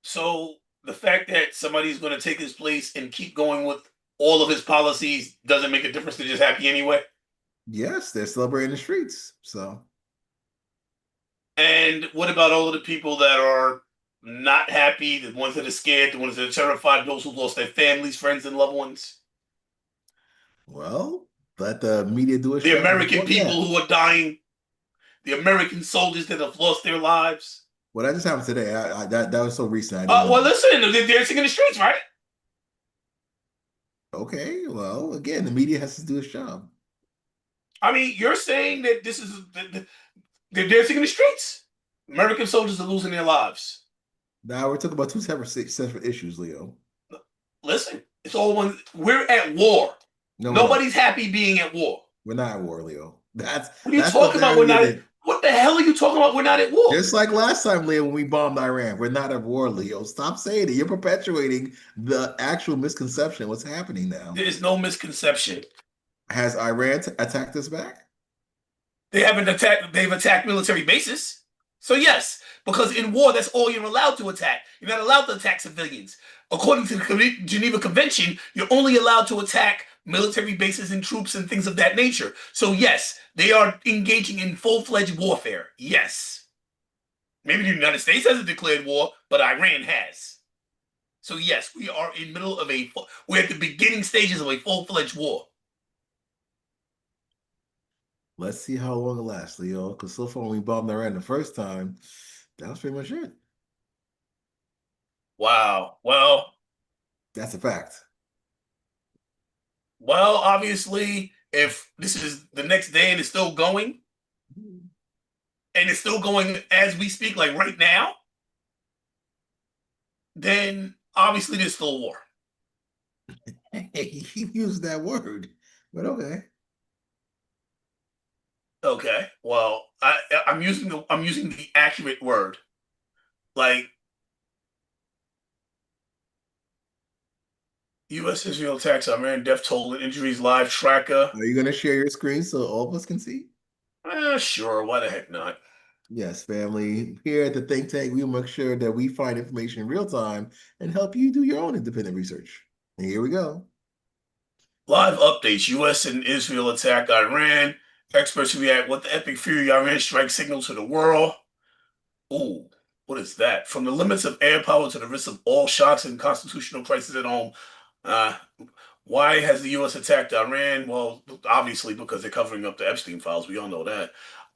So the fact that somebody's going to take his place and keep going with all of his policies doesn't make a difference. They're just happy anyway. Yes, they're celebrating the streets. So And what about all of the people that are not happy, the ones that are scared, the ones that are terrified, those who lost their families, friends, and loved ones? well, let the media do its The job. American What that? people who are dying, the American soldiers that have lost their lives. Well, that just happened today. That was so recent. I didn't Well, know. listen, they're dancing in the streets, right? Okay, well, again, the media has to do its job. I mean, you're saying that they're dancing in the streets. American soldiers are losing their lives. Now we're talking about two separate issues, Leo. Listen, it's all one. We're at war. No, we're not. Nobody's happy being at war. We're not at war, Leo. That's What are you that's what talking they're about? We're not. getting. What the hell are you talking about? We're not at war. Just like last time, Leo, when we bombed Iran, we're not at war, Leo. Stop saying it. You're perpetuating the actual misconception of what's happening now. There is no misconception. Has Iran attacked us back? They haven't attacked. They've attacked military bases. So yes, because in war, that's all you're allowed to attack. You're not allowed to attack civilians. According to the Geneva Convention, you're only allowed to attack military bases and troops and things of that nature. So yes, they are engaging in full-fledged warfare. Yes. Maybe the United States hasn't declared war, but Iran has. So yes, we are in middle of we're at the beginning stages of a full-fledged war. Let's see how long it lasts, Leo. Because so far, when we bombed Iran the first time, that was pretty much it. Wow. Well, That's a fact. Well, obviously, if this is the next day and it's still going, and it's still going as we speak, like right now, then obviously there's still a war. Hey, he used that word, but okay. Okay. Well, I'm using the accurate word. Like U.S. Israel attacks Iran, death toll and injuries live tracker. Are you going to share your screen so all of us can see? Sure. Why the heck not? Yes, family. Here at the think tank, we make sure that we find information in real time and help you do your own independent research. And here we go. Live updates: U.S. and Israel attack Iran. Experts react. What the epic fury Iran strike signal to the world? Ooh, what is that? From the limits of air power to the risk of all shocks and constitutional crisis at home. Uh, why has the U.S. attacked Iran? Well, obviously because they're covering up the Epstein files. We all know that.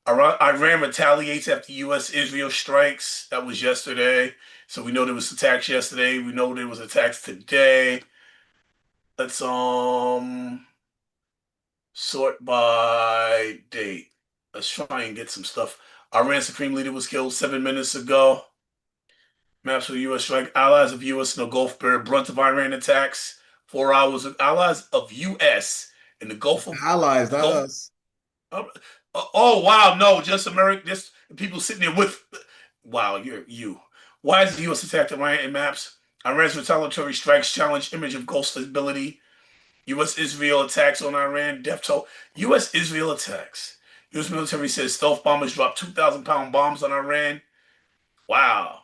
Iran retaliates after U.S.-Israel strikes. That was yesterday. So we know there was attacks yesterday. We know there was attacks today. Let's sort by date. Let's try and get some stuff. Iran Supreme Leader was killed 7 minutes ago. Maps of the U.S. strike. Allies of U.S. in the Gulf bear brunt of Iran attacks. 4 hours of allies of U.S. in the Gulf of Allies, not Gulf. us. Oh, oh, wow, no, just America. Just people sitting there with. Wow, you're you. Why is the U.S. attacked Iran in maps? Iran's retaliatory strikes challenge image of Gulf stability. U.S. Israel attacks on Iran. Death toll. U.S. Israel attacks. U.S. military says stealth bombers dropped 2,000-pound bombs on Iran. Wow.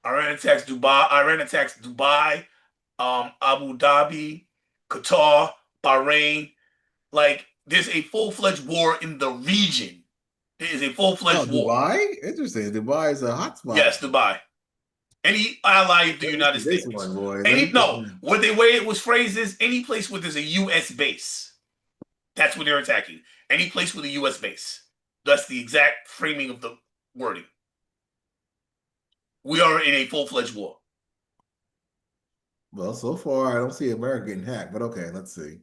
Iran attacks Dubai. Iran attacks Dubai, Abu Dhabi, Qatar, Bahrain. Like there's a full-fledged war in the region. There is a Oh, full-fledged war. Dubai? Interesting. Dubai is a hotspot. Yes, Dubai. Any ally of the Let me United see this States. one, boy. Let me Any put no, what the way it was phrased is any place where there's a U.S. base. That's what they're attacking. Any place with a U.S. base. That's the exact framing of the wording. We are in a full-fledged war. well, so far I don't see America getting hacked, but okay, let's see.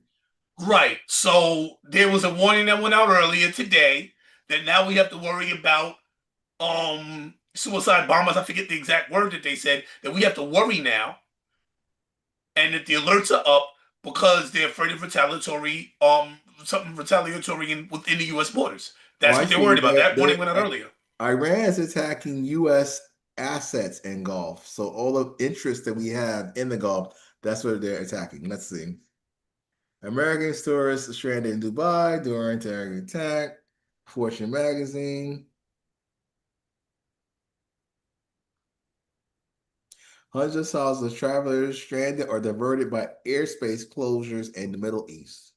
Right. So there was a warning that went out earlier today that now we have to worry about suicide bombers. I forget the exact word that they said that we have to worry now, and that the alerts are up because they're afraid of retaliatory something retaliatory within the U.S. borders. Oh, That's I what they're see. worried about. That warning went out earlier. Iran is attacking U.S. assets in Gulf. So all of interest that we have in the Gulf, that's what they're attacking. Let's see. American tourists stranded in Dubai during terror attack. Fortune magazine. Hundreds of thousands of travelers stranded or diverted by airspace closures in the Middle East.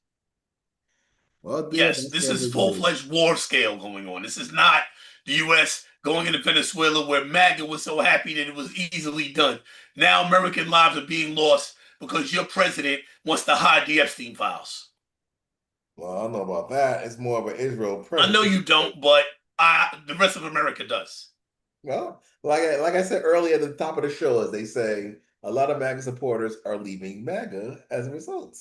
Well, Dion, Yes, that's this never is good. full-fledged war scale going on. This is not the U.S. going into Venezuela where MAGA was so happy that it was easily done. Now American lives are being lost because your president wants to hide the Epstein files. Well, I don't know about that. It's more of an Israel I know president. you don't, but the rest of America does. Well, like I said earlier at the top of the show, as they say, a lot of MAGA supporters are leaving MAGA as a result.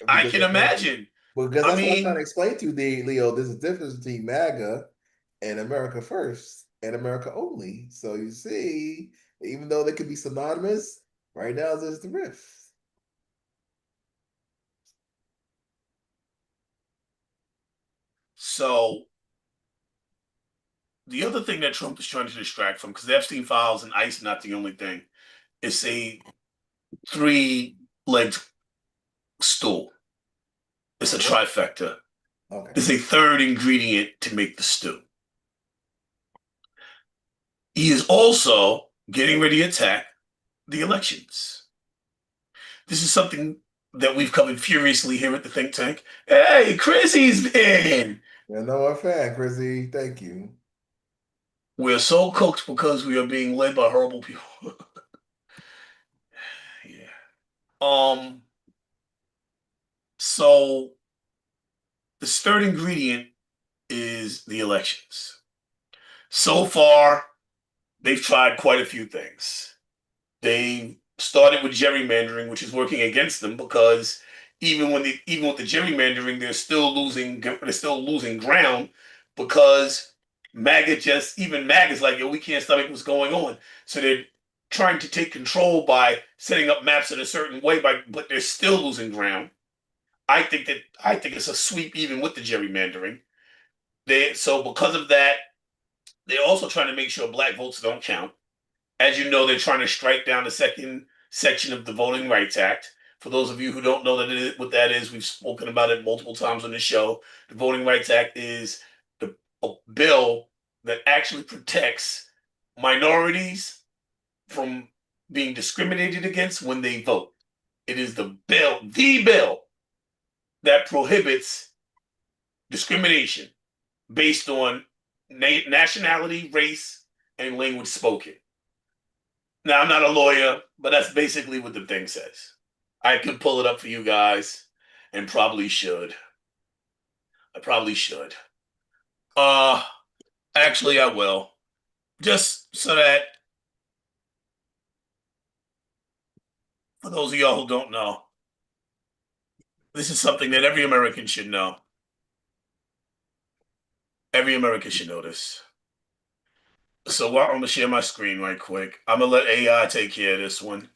I Because can imagine. because I that's what I'm trying to mean, explain to you, Leo. There's a difference between MAGA and America first and America only. So you see, even though they could be synonymous, right now there's the rift. so the other thing that Trump is trying to distract from, because the Epstein files and ICE not the only thing, is a three-legged stool. It's a trifecta. Okay. It's a third ingredient to make the stew. He is also getting ready to attack the elections. This is something that we've covered furiously here at the think tank. Hey, Chrissy's in. Yeah, no, I'm a fan, Chrissy. Thank you. We're so cooked because we are being led by horrible people. Yeah. Um. So the third ingredient is the elections. So far, they've tried quite a few things. They started with gerrymandering, which is working against them because even with the gerrymandering, they're still losing ground because MAGA's like, yo, we can't stomach what's going on. So they're trying to take control by setting up maps in a certain way, but they're still losing ground. I think it's a sweep even with the gerrymandering. So because of that, they're also trying to make sure black votes don't count. As you know, they're trying to strike down the second section of the Voting Rights Act. For those of you who don't know what that is, we've spoken about it multiple times on the show. The Voting Rights Act is a bill that actually protects minorities from being discriminated against when they vote. It is the bill that prohibits discrimination based on nationality, race, and language spoken. Now, I'm not a lawyer, but that's basically what the thing says. I could pull it up for you guys and probably should. I probably should. Uh, Actually, I will. Just so that for those of y'all who don't know, this is something that every American should know. Every American should know this. So I'm gonna share my screen right quick. I'm gonna let AI take care of this one.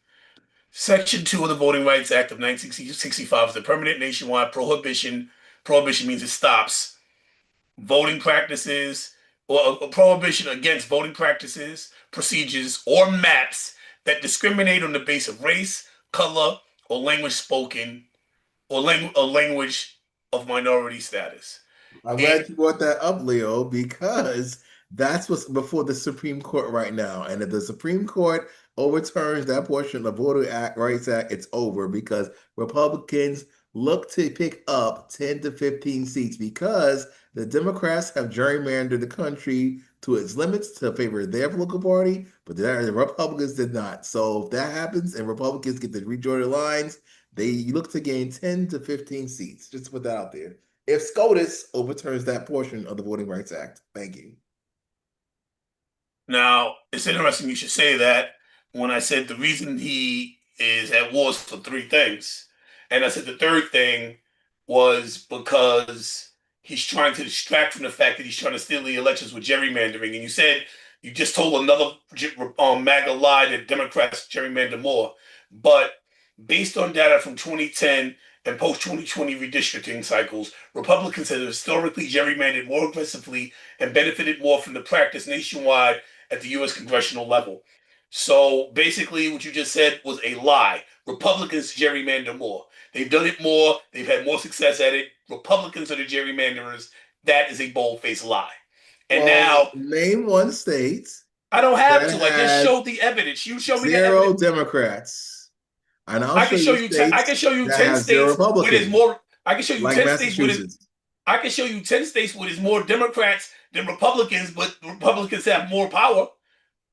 Section 2 of the Voting Rights Act of 1965 is a permanent nationwide prohibition. Prohibition means it stops voting practices or a prohibition against voting practices, procedures, or maps that discriminate on the basis of race, color, or language spoken, or language of minority status. I'm And glad you brought that up, Leo, because that's what's before the Supreme Court right now. And if the Supreme Court overturns that portion of the Rights Act, it's over because Republicans look to pick up 10 to 15 seats because the Democrats have gerrymandered the country to its limits to favor their political party, but the Republicans did not. So if that happens and Republicans get to rejoin the lines, they look to gain 10 to 15 seats. Just to put that out there if SCOTUS overturns that portion of the Voting Rights Act. Thank you. now it's interesting you should say that when I said the reason he is at war is for three things. And I said the third thing was because he's trying to distract from the fact that he's trying to steal the elections with gerrymandering. And you said you just told another MAGA lie that Democrats gerrymander more. But based on data from 2010 and post 2020 redistricting cycles, Republicans have historically gerrymandered more aggressively and benefited more from the practice nationwide at the U.S. congressional level. So basically, what you just said was a lie. Republicans gerrymander more. They've done it more. They've had more success at it. Republicans are the gerrymanderers. That is a bold-faced lie. And Well, now name one state I don't have that to. I just has showed the evidence. You show me the zero evidence. Democrats. And I'll I show can show you you. I states can show you that ten have zero states where there's Republicans, more. I can show you like 10 states where there's. Massachusetts. I can show you 10 states where there's more Democrats than Republicans, but Republicans have more power.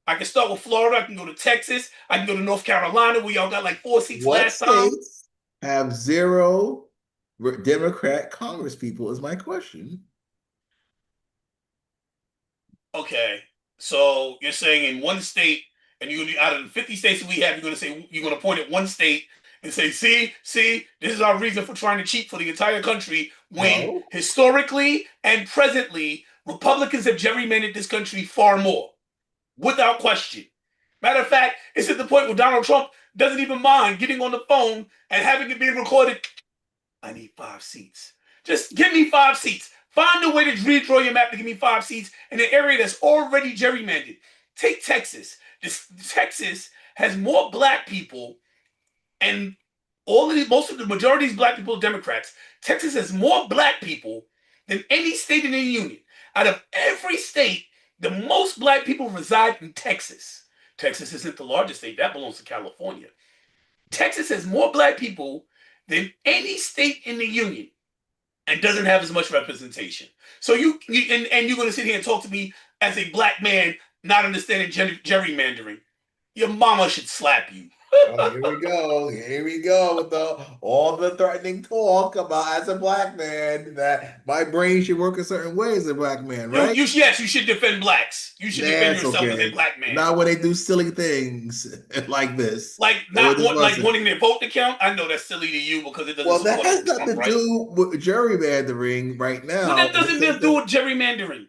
I can start with Florida. I can go to Texas. I can go to North Carolina, where y'all got like 4 seats What last time. states have zero Democrat Congress people is my question. Okay, so you're saying in one state, and you out of the 50 states that we have, you're going to point at one state and say, see, this is our reason for trying to cheat for the entire country. When No. historically and presently, Republicans have gerrymandered this country far more, without question. Matter of fact, it's at the point where Donald Trump doesn't even mind getting on the phone and having it being recorded. I need 5 seats. Just give me 5 seats. Find a way to redraw your map to give me 5 seats in an area that's already gerrymandered. Take Texas. Texas has more black people, and most of the majority of these black people are Democrats. Texas has more black people than any state in the union. Out of every state, the most black people reside in Texas. Texas isn't the largest state, that belongs to California. Texas has more black people than any state in the union and doesn't have as much representation. So and you're going to sit here and talk to me as a black man not understanding gerrymandering. Your mama should slap you. Oh, here we go. Here we go with all the threatening talk about as a black man that my brain should work a certain way as a black man, right? Yes, you should defend blacks. You should defend That's yourself as a okay. black man. Not when they do silly things like this. Like And with not this want, like person. wanting their vote to count. I know that's silly to you because it doesn't Well, that support has Uncle nothing Trump, to right? do with gerrymandering right What now. that In the doesn't sense just do that with gerrymandering.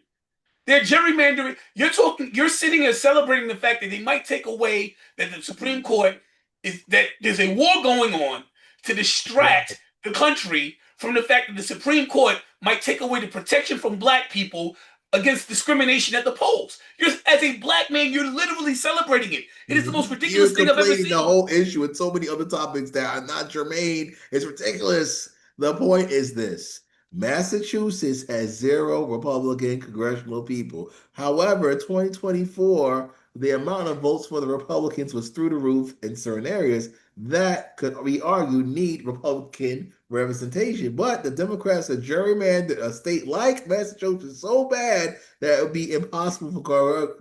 They're gerrymandering. You're sitting here celebrating the fact that they might take away that the Supreme Court is that there's a war going on to distract the country from the fact that the Supreme Court might take away the protection from black people against discrimination at the polls. As a black man, you're literally celebrating it. It is the most you're ridiculous thing I've ever conflating the seen. whole issue with so many other topics that are not germane. It's ridiculous. The point is this: Massachusetts has zero Republican congressional people. However, in 2024, the amount of votes for the Republicans was through the roof in certain areas that could be argued need Republican representation. But the Democrats have gerrymandered a state like Massachusetts so bad that it would be impossible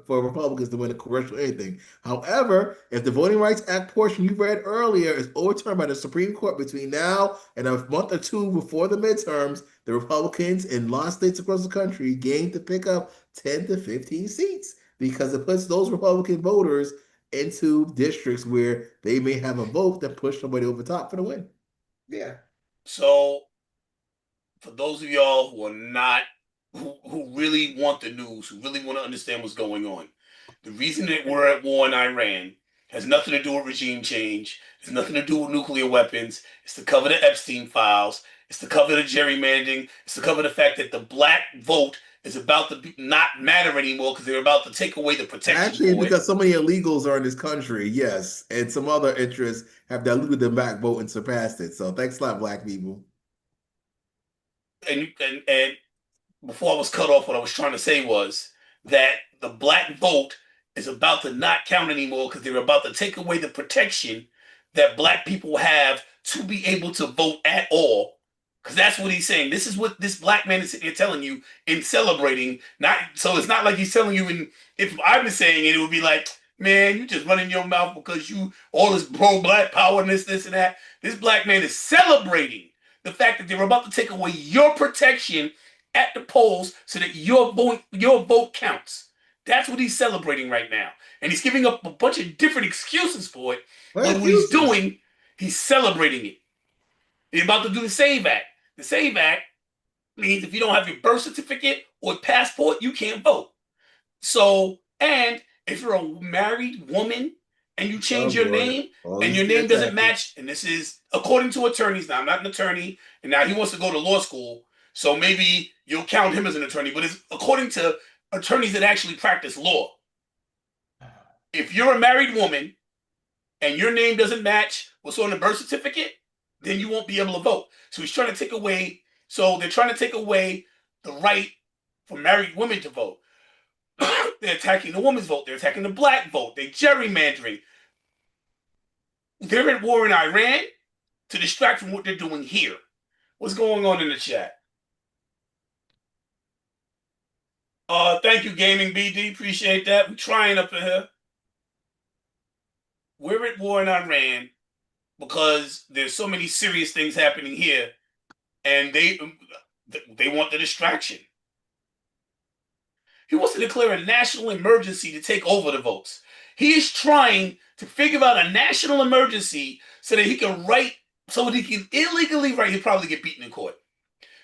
for Republicans to win a congressional anything. However, if the Voting Rights Act portion you read earlier is overturned by the Supreme Court between now and a month or two before the midterms, the Republicans in a lot of states across the country gain to pick up 10 to 15 seats because it puts those Republican voters into districts where they may have a vote that push somebody over top for the win. Yeah. So for those of y'all who are not who really want the news, who really want to understand what's going on, the reason that we're at war in Iran has nothing to do with regime change. It's nothing to do with nuclear weapons. It's to cover the Epstein files. It's to cover the gerrymandering. It's to cover the fact that the black vote is about to not matter anymore because they're about to take away the protection Actually, it's for it. because so many illegals are in this country, yes, and some other interests have diluted them back vote and surpassed it. So thanks a lot, black people. And before I was cut off, what I was trying to say was that the black vote is about to not count anymore because they're about to take away the protection that black people have to be able to vote at all. Because that's what he's saying. This is what this black man is sitting here telling you in celebrating. Not so it's not like he's telling you in if I was saying it, it would be like, man, you just running your mouth because you all this pro-black power and this and that. This black man is celebrating the fact that they're about to take away your protection at the polls so that your vote counts. That's what he's celebrating right now. And he's giving up a bunch of different excuses for it. What But what he's excuses? doing, he's celebrating it. He's about to do the SAVE Act. The SAVE Act means if you don't have your birth certificate or passport, you can't vote. So, and if you're a married woman and you Oh change your boy, name all and these your scare name doesn't tactics. match, and this is according to attorneys, now I'm not an attorney, and now he wants to go to law school, so maybe you'll count him as an attorney, but it's according to attorneys that actually practice law. If you're a married woman and your name doesn't match what's on the birth certificate, then you won't be able to vote. So he's trying to take away, so they're trying to take away the right for married women to vote. They're attacking the woman's vote. They're attacking the black vote. They're gerrymandering. They're at war in Iran to distract from what they're doing here. What's going on in the chat? Thank you, Gaming BD. Appreciate that. We're trying up in here. We're at war in Iran because there's so many serious things happening here, and they want the distraction. He wants to declare a national emergency to take over the votes. He is trying to figure out a national emergency so that he can write, so that he can illegally write. He'll probably get beaten in court.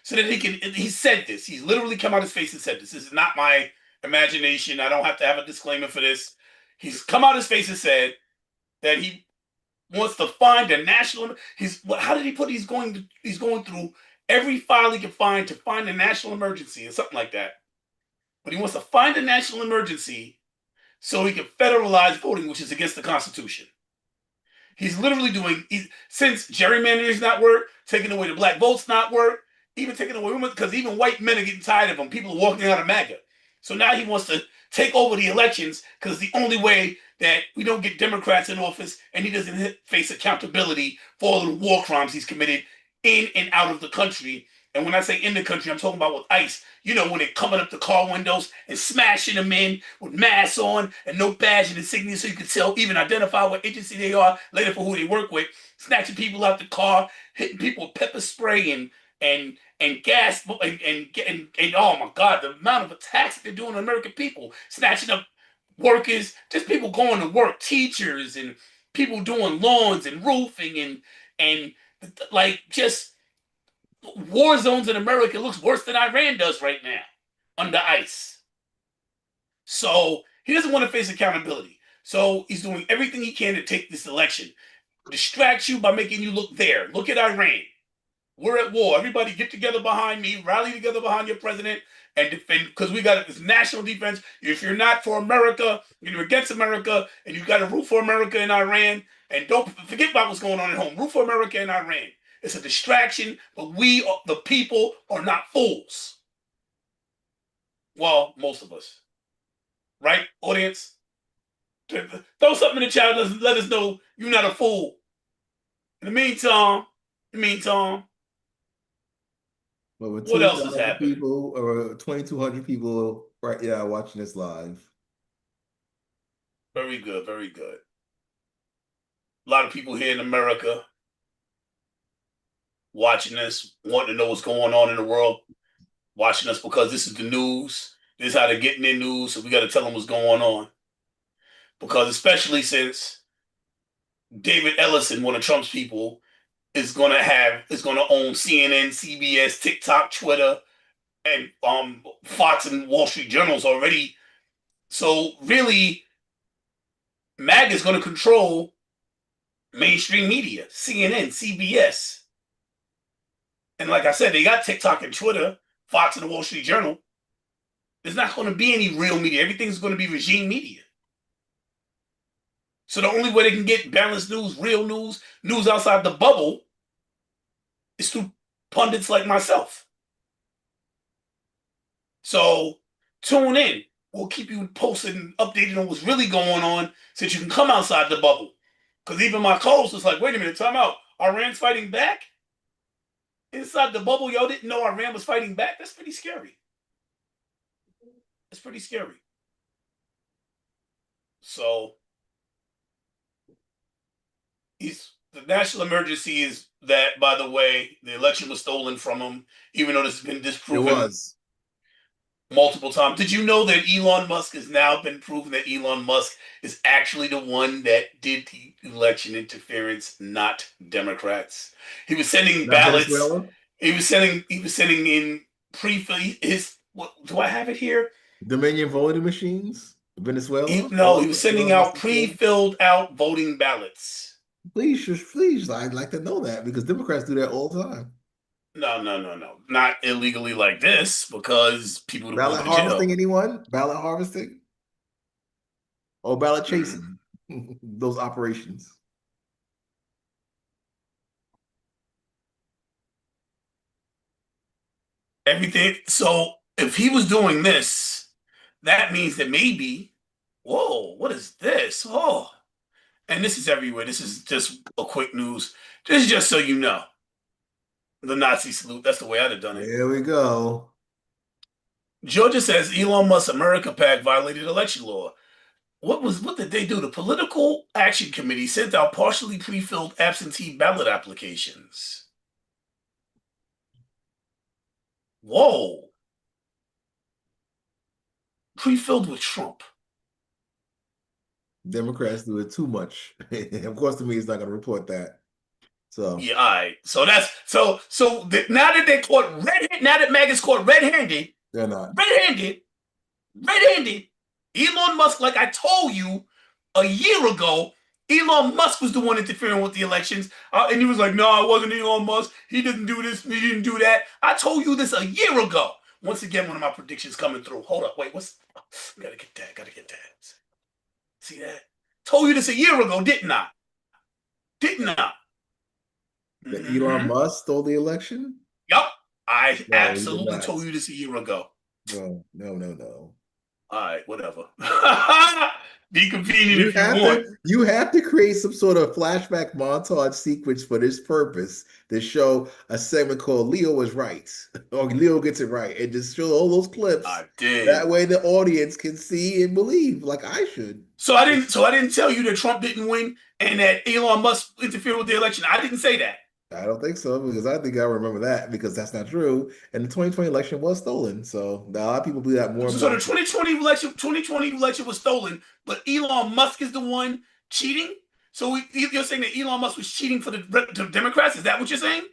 So that he can, he said this. He's literally come out his face and said this. This is not my imagination. I don't have to have a disclaimer for this. He's come out his face and said that he wants to find a national. How did he put? He's going through every file he can find to find a national emergency or something like that. But he wants to find a national emergency so he can federalize voting, which is against the Constitution. He's literally doing, since gerrymandering is not work, taking away the black votes not work, even taking away women, because even white men are getting tired of him. People are walking out of MAGA. So now he wants to take over the elections because it's the only way that we don't get Democrats in office and he doesn't face accountability for all the war crimes he's committed in and out of the country And when I say in the country, I'm talking about with ICE. You know, when they're coming up the car windows and smashing them in with masks on and no badge and insignia so you can tell, even identify what agency they are later for who they work with, snatching people out the car, hitting people with pepper spray and gas and oh my God, the amount of attacks that they're doing on American people, snatching up workers, just people going to work, teachers and people doing lawns and roofing and like just war zones in America looks worse than Iran does right now under ICE. So he doesn't want to face accountability. So he's doing everything he can to take this election, distract you by making you look there. Look at Iran. We're at war. Everybody get together behind me, rally together behind your president, and defend because we got this national defense. If you're not for America, you're against America, and you got to root for America in Iran. And don't forget about what's going on at home. Root for America in Iran. It's a distraction, but we, the people, are not fools. Well, most of us, right, audience? Throw something in the chat. Let us know you're not a fool. In the meantime, Over what else is 2,000 happening? people or 2,200 people right now watching this live. Very good, very good. A lot of people here in America watching this, wanting to know what's going on in the world, watching us because this is the news. This is how they're getting their news, so we got to tell them what's going on. Because especially since David Ellison, one of Trump's people, is going to own CNN, CBS, TikTok, Twitter, and Fox and Wall Street Journals already. So really, MAG is going to control mainstream media, CNN, CBS. And like I said, they got TikTok and Twitter, Fox and the Wall Street Journal. There's not going to be any real media. Everything's going to be regime media. So the only way they can get balanced news, real news, news outside the bubble is through pundits like myself. So tune in. We'll keep you posted and updated on what's really going on so that you can come outside the bubble. Because even my co-host was like, wait a minute, time out. Iran's fighting back? Inside the bubble, y'all didn't know Iran was fighting back? That's pretty scary. It's pretty scary. So the national emergency is that, by the way, the election was stolen from him, even though this has been It disproven was. multiple times. Did you know that Elon Musk has now been proven that Elon Musk is actually the one that did the election interference, not Democrats? He was sending Not ballots. Venezuela. He was sending in his what do I have it here? Dominion voting machines. Venezuela. No, he was sending Elon Musk out is saying. pre-filled out voting ballots. Please, I'd like to know that because Democrats do that all the time. No, no, no, no. Not illegally like this because people would have went Ballot to jail. harvesting, anyone? Ballot harvesting or ballot Mm. chasing? Those operations. Everything. So if he was doing this, that means that maybe, whoa, what is this? Oh, and this is everywhere. This is just a quick news. This is just so you know. The Nazi salute. That's the way I'd have done it. There we go. Georgia says Elon Musk's America PAC violated election law. What did they do? The Political Action Committee sent out partially pre-filled absentee ballot applications. Whoa. Pre-filled with Trump. Democrats do it too much. Of course, to me, it's not going to report that. So Yeah, all right. So that's now that they caught now that MAGA's caught they're not. red-handed, red-handed, Elon Musk, like I told you a year ago, Elon Musk was the one interfering with the elections. And he was like, no, it wasn't Elon Musk. He didn't do this. He didn't do that. I told you this a year ago. Once again, one of my predictions coming through. Hold up. Wait, gotta get that. Gotta get that. See that? Told you this a year ago, didn't I? Didn't I? That Elon Mm-hmm. Musk stole the election? Yep. I No, he did absolutely not. told you this a year ago. No, no, no, no. All right, whatever. Be convenient You if you have want. to create some sort of flashback montage sequence for this purpose to show a segment called Leo was right or Leo gets it right and just show all those clips. I did. That way the audience can see and believe like I should. So I didn't tell you that Trump didn't win and that Elon Musk interfered with the election. I didn't say that. I don't think so because I think I remember that because that's not true. And the 2020 election was stolen. So a lot of people believe that more and So the more. 2020 election was stolen, but Elon Musk is the one cheating. So you're saying that Elon Musk was cheating for the Democrats? Is that what you're saying?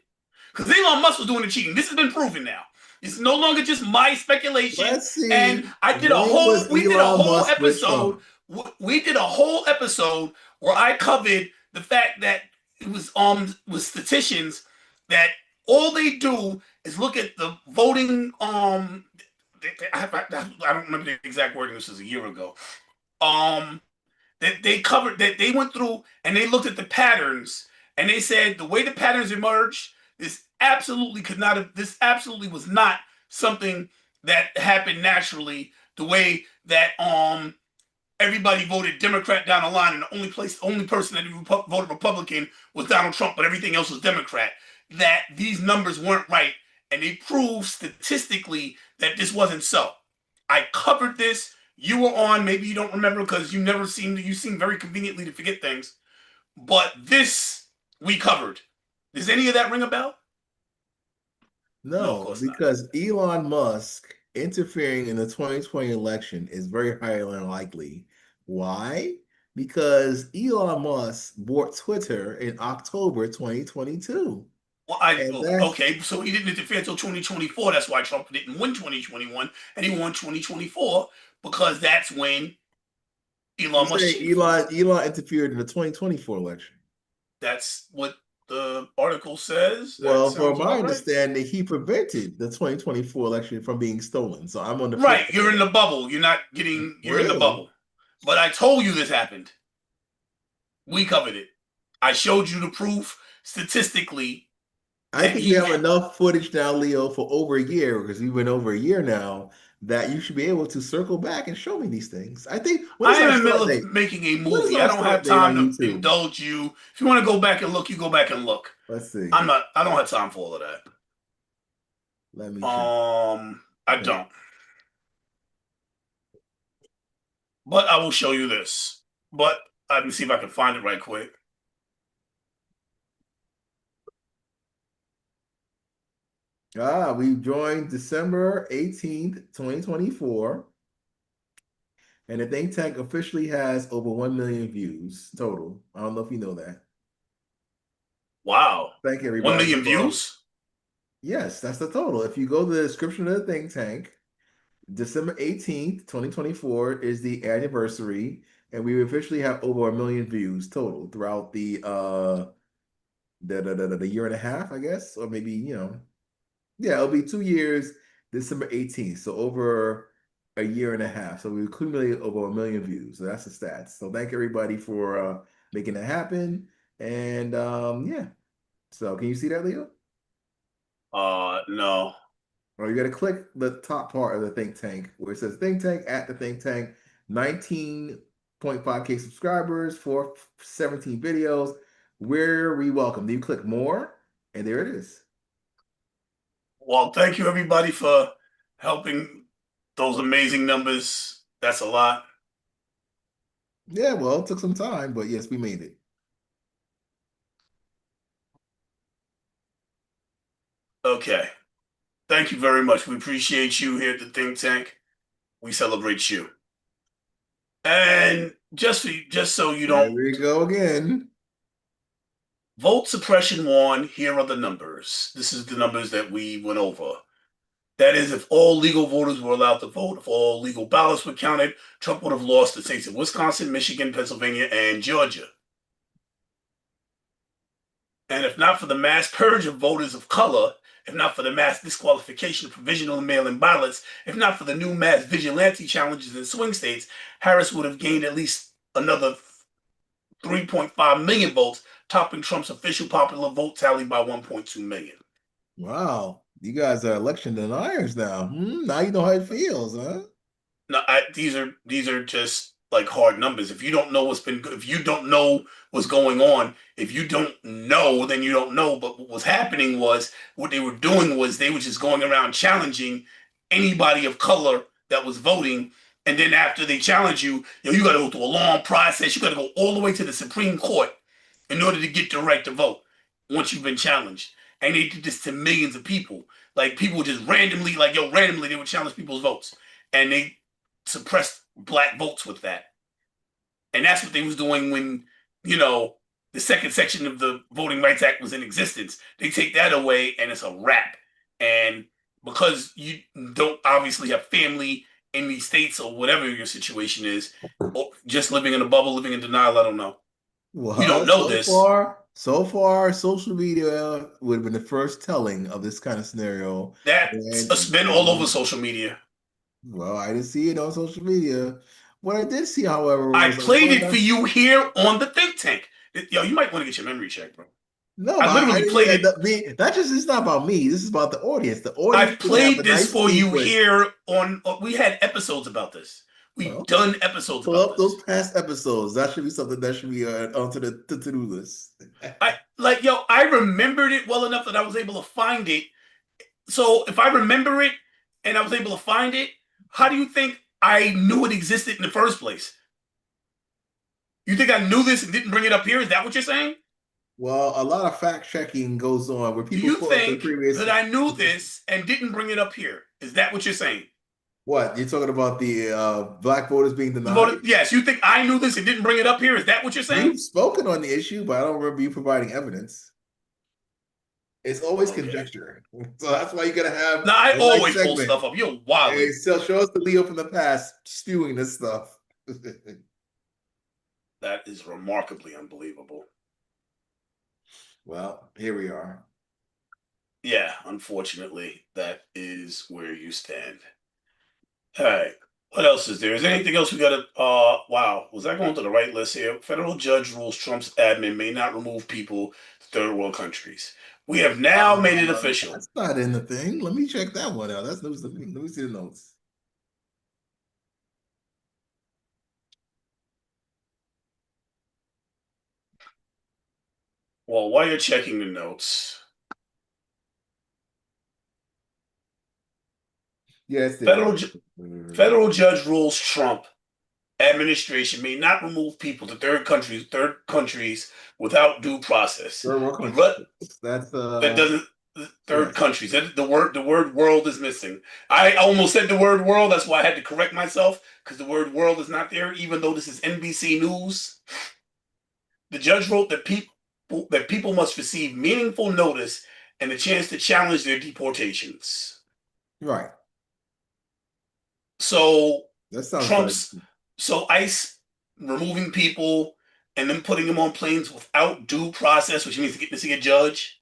Because Elon Musk was doing the cheating. This has been proven now. It's no longer just my speculation. Let's And see. I did a When whole, was we did a Elon whole Musk with episode. Trump? We did a whole episode where I covered the fact that it was statisticians that all they do is look at the voting. I don't remember the exact wording. This was a year ago. Um, that they covered that they went through and they looked at the patterns and they said the way the patterns emerged, this absolutely was not something that happened naturally the way that everybody voted Democrat down the line, and the only person that voted Republican was Donald Trump, but everything else was Democrat. That these numbers weren't right, and they proved statistically that this wasn't so. I covered this. You were on. Maybe you don't remember because you seem very conveniently to forget things. But this we covered. Does any of that ring a bell? No, of No, course not. because Elon Musk interfering in the 2020 election is very highly unlikely. Why? Because Elon Musk bought Twitter in October 2022. And that's Okay, so he didn't interfere until 2024. That's why Trump didn't win 2021 and he won 2024 because that's when you Elon Musk say cheated for him. Elon interfered in the 2024 election. That's what the article says. That Well, from sounds my about right. understanding, he prevented the 2024 election from being stolen. So I'm on the flip Right, side you're of in that. the bubble. You're in the Really? bubble. But I told you this happened. We covered it. I showed you the proof statistically I that think we he have enough footage now, Leo, for over a year because we've been over a year now that you should be able to circle back and show me these things. I think when is I am our in the middle start of date? making a When is movie. I our don't have start date time on to YouTube? indulge you. If you want to go back and look, you go back and look. Let's see. I don't have time for all of that. Let me check. I don't. But I will show you this. But let me see if I can find it right quick. We joined December 18th, 2024, and the think tank officially has over 1 million views total. I don't know if you know that. Wow. Thank 1 everybody million for, views? yes, that's the total. If you go to the description of the think tank, December 18th, 2024 is the anniversary, and we officially have over 1 million views total throughout the year and a half, I guess, or maybe, yeah, it'll be 2 years, December 18th. So over a year and a half. So we accumulated over 1 million views. So that's the stats. So thank everybody for making that happen. And yeah. So can you see that, Leo? No. Or you got to click the top part of the think tank where it says think tank at the think tank, 19.5K subscribers, 17 videos. Where we welcome. Then you click more, and there it is. Well, thank you everybody for helping those amazing numbers. That's a lot. Yeah, well, it took some time, but yes, we made it. Okay. Thank you very much. We appreciate you here at the think tank. We celebrate you. And just so you There don't we go again. vote suppression won, here are the numbers. This is the numbers that we went over. That is, if all legal voters were allowed to vote, if all legal ballots were counted, Trump would have lost the states of Wisconsin, Michigan, Pennsylvania, and Georgia. And if not for the mass purge of voters of color, if not for the mass disqualification of provisional and mail in ballots, if not for the new mass vigilante challenges in swing states, Harris would have gained at least another 3.5 million votes, topping Trump's official popular vote tally by 1.2 million. Wow. You guys are election deniers now. Now you know how it feels, huh? No, these are just like hard numbers. If you don't know if you don't know what's going on, if you don't know, then you don't know. But what was happening was what they were doing was they were just going around challenging anybody of color that was voting. And then after they challenge you, you got to go through a long process. You got to go all the way to the Supreme Court in order to get the right to vote once you've been challenged. And they did this to millions of people. Like people just randomly, randomly they would challenge people's votes. And they suppressed black votes with that. And that's what they was doing when, you know, the second section of the Voting Rights Act was in existence. They take that away and it's a wrap. And because you don't obviously have family in these states or whatever your situation is, or just living in a bubble, living in denial, I don't know. You don't Well, know this. so far, social media would have been the first telling of this kind of scenario. That's And been all over social media. well, I didn't see it on social media. What I did see, however, I was like, played well, it for you here on the think tank. Yo, you might want to get your memory checked, bro. no, I but I literally played didn't. it. That just it's not about me. This is about the audience. The audience I've should have a played this nice for you input. here on. We had episodes about this. We've Well, done episodes pull about up those this. past episodes. That should be something that should be onto the to-do list. I remembered it well enough that I was able to find it. So if I remember it and I was able to find it, how do you think I knew it existed in the first place? You think I knew this and didn't bring it up here? Is that what you're saying? Well, a lot of fact checking goes on where Do people you pull up the think previous. that I knew this and didn't bring it up here? Is that what you're saying? What you're talking about the black voters being denied? Yes, you think I knew this and didn't bring it up here? Is that what you're saying? You've spoken on the issue, but I don't remember you providing evidence. It's always Okay. conjecture, so that's why you gotta have Now I a nice always pull segment. stuff up. You're Hey, wilding. so show us the Leo from the past stewing this stuff. That is remarkably unbelievable. Well, here we are. Yeah, unfortunately, that is where you stand. All right. What else is there? Is there anything else we got to? Wow. Was I going to the right list here? Federal judge rules Trump's admin may not remove people to third world countries. We have now made it official. That's not in the thing. Let me check that one out. That's news to me. Let me see the notes. Well, while you're checking the notes, Yeah, it's there. federal federal judge rules Trump administration may not remove people to third countries without due process. Third world The country. Ru- That's that doesn't third yes. countries. The word world is missing. I almost said the word world. That's why I had to correct myself because the word world is not there. Even though this is NBC News, the judge wrote that people must receive meaningful notice and the chance to challenge their deportations. Right. So That sounds like Trump's so ICE removing people and then putting them on planes without due process, which means getting to see a judge,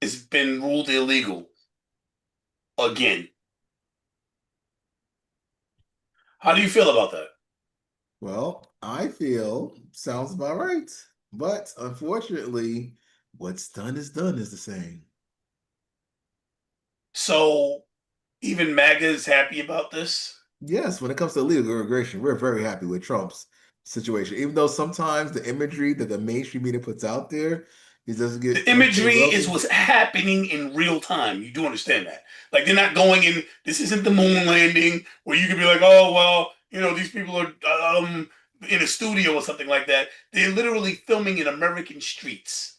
has been ruled illegal again. How do you feel about that? well, I feel sounds about right. But unfortunately, what's done is the saying. So even MAGA is happy about this. Yes, when it comes to illegal immigration, we're very happy with Trump's situation. Even though sometimes the imagery that the mainstream media puts out there, it doesn't The get imagery is well. what's happening in real time. You do understand that. Like they're not going in. This isn't the moon landing where you can be like, oh well, these people are in a studio or something like that. They're literally filming in American streets.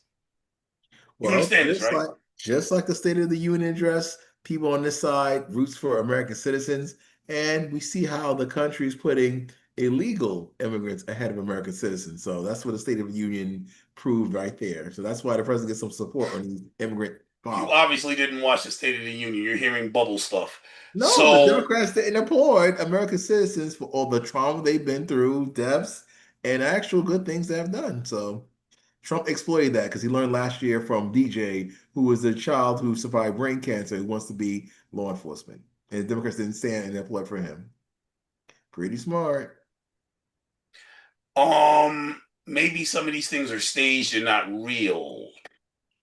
You Well, understand this, right? just like the State of the Union address, people on this side roots for American citizens, and we see how the country is putting illegal immigrants ahead of American citizens. So that's what the State of the Union proved right there. So that's why the president gets some support on these immigrant You files. obviously didn't watch the State of the Union. You're hearing bubble stuff. No, the So Democrats didn't applaud American citizens for all the trauma they've been through, deaths, and actual good things they have done. So Trump exploited that because he learned last year from DJ, who was a child who survived brain cancer, who wants to be law enforcement. And the Democrats didn't stand and applaud for him. Pretty smart. maybe some of these things are staged and not real.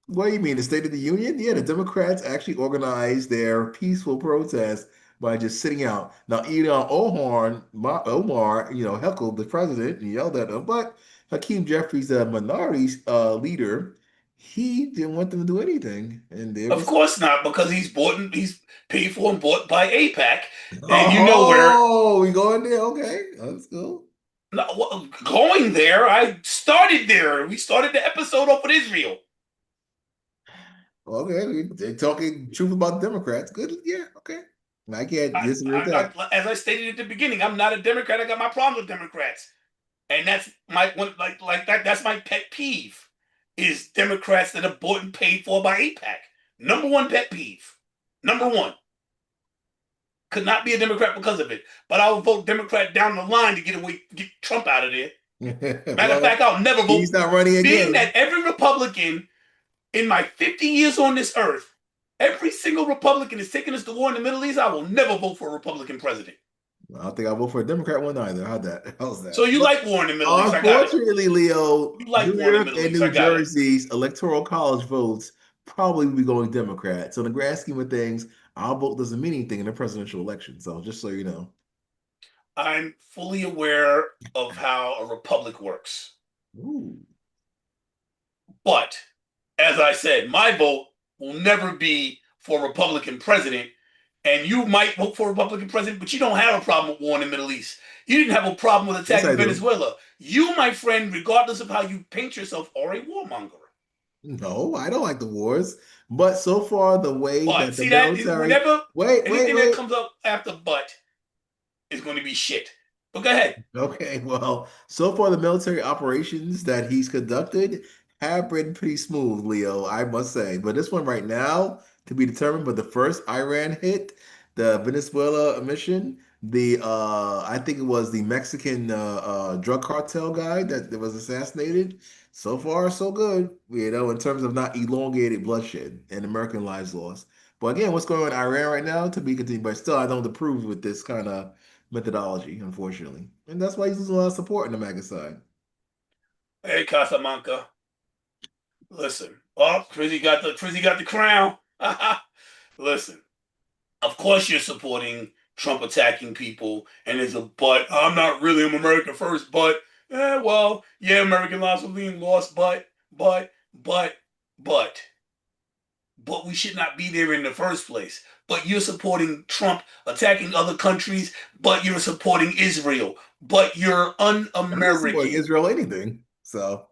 What do you mean, the State of the Union? Yeah, the Democrats actually organized their peaceful protest by just sitting out. Now, Omar, heckled the president and yelled at him, but Hakeem Jeffries, the minorities leader, he didn't want them to do anything, and they Of just. course not, because he's paid for and bought by APAC, and you know where. Oh, we going there? Okay, let's go. No, going there, I started there. We started the episode off with Israel. Okay, they're talking truth about Democrats. Good, yeah, okay. I can't disagree with that. As I stated at the beginning, I'm not a Democrat. I got my problems with Democrats, and that's my one like that. That's my pet peeve is Democrats that are bought and paid for by APAC. Number one pet peeve. Number one. Could not be a Democrat because of it, but I will vote Democrat down the line to get Trump out of there. Matter of Well, fact, I'll never he's vote. not running Being again. that every Republican in my 50 years on this earth, every single Republican is taking us to war in the Middle East, I will never vote for a Republican president. I don't think I'll vote for a Democrat one either. How's So that? you But like war in the Middle East? I got it. unfortunately, Leo, You like New war in the York Middle and East? New I got it. Jersey's electoral college votes probably will be going Democrat. So in the grand scheme of things, our vote doesn't mean anything in the presidential election. So just so you know. I'm fully aware of how a republic works. Ooh. But as I said, my vote will never be for a Republican president. And you might vote for a Republican president, but you don't have a problem with war in the Middle East. You didn't have a problem with Yes, attacking I do. Venezuela. You, my friend, regardless of how you paint yourself, are a warmonger. No, I don't like the wars. But so far, the way But that the see that military. whenever Wait, wait, anything that wait. comes up after but is going to be shit. But go ahead. Okay, well, so far the military operations that he's conducted have been pretty smooth, Leo, I must say. But this one right now, to be determined, but the first Iran hit, the Venezuela mission, I think it was the Mexican drug cartel guy that was assassinated. So far, so good, in terms of not elongated bloodshed and American lives lost. But again, what's going on in Iran right now to be continued, but still, I don't approve with this kind of methodology, unfortunately. And that's why he's losing a lot of support in the MAGA side. Hey, Casamanca, listen. Oh, Trizzy got the crown. Listen. Of course you're supporting Trump attacking people, and there's a but. I'm America first, but well, yeah, American lives are being lost, but, but, but we should not be there in the first place. But you're supporting Trump attacking other countries, but you're supporting Israel, but you're I'm not supporting un-American. Israel anything. So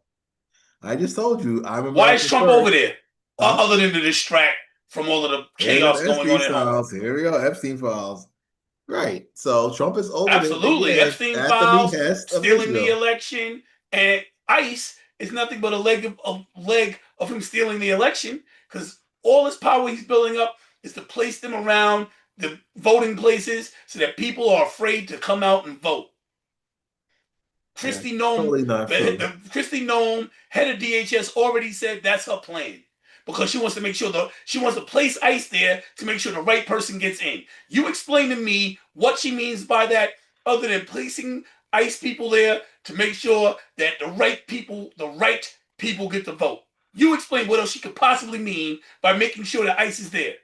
I just told you I'm Why is America Trump over first. there? Huh? Other than to distract from all of the Here go chaos the going Epstein on at home. files. Here we go, Epstein files. Right. So Trump is over there Absolutely. again Epstein at the files, behest of stealing the Israel. election, and ICE is nothing but a leg of him stealing the election because all this power he's building up is to place them around the voting places so that people are afraid to come out and vote. That's Christy Nome, totally not true. Christy Nome, head of DHS, already said that's her plan because she wants to make sure she wants to place ICE there to make sure the right person gets in. You explain to me what she means by that, other than placing ICE people there to make sure that the right people get to vote. You explain what else she could possibly mean by making sure that ICE is there.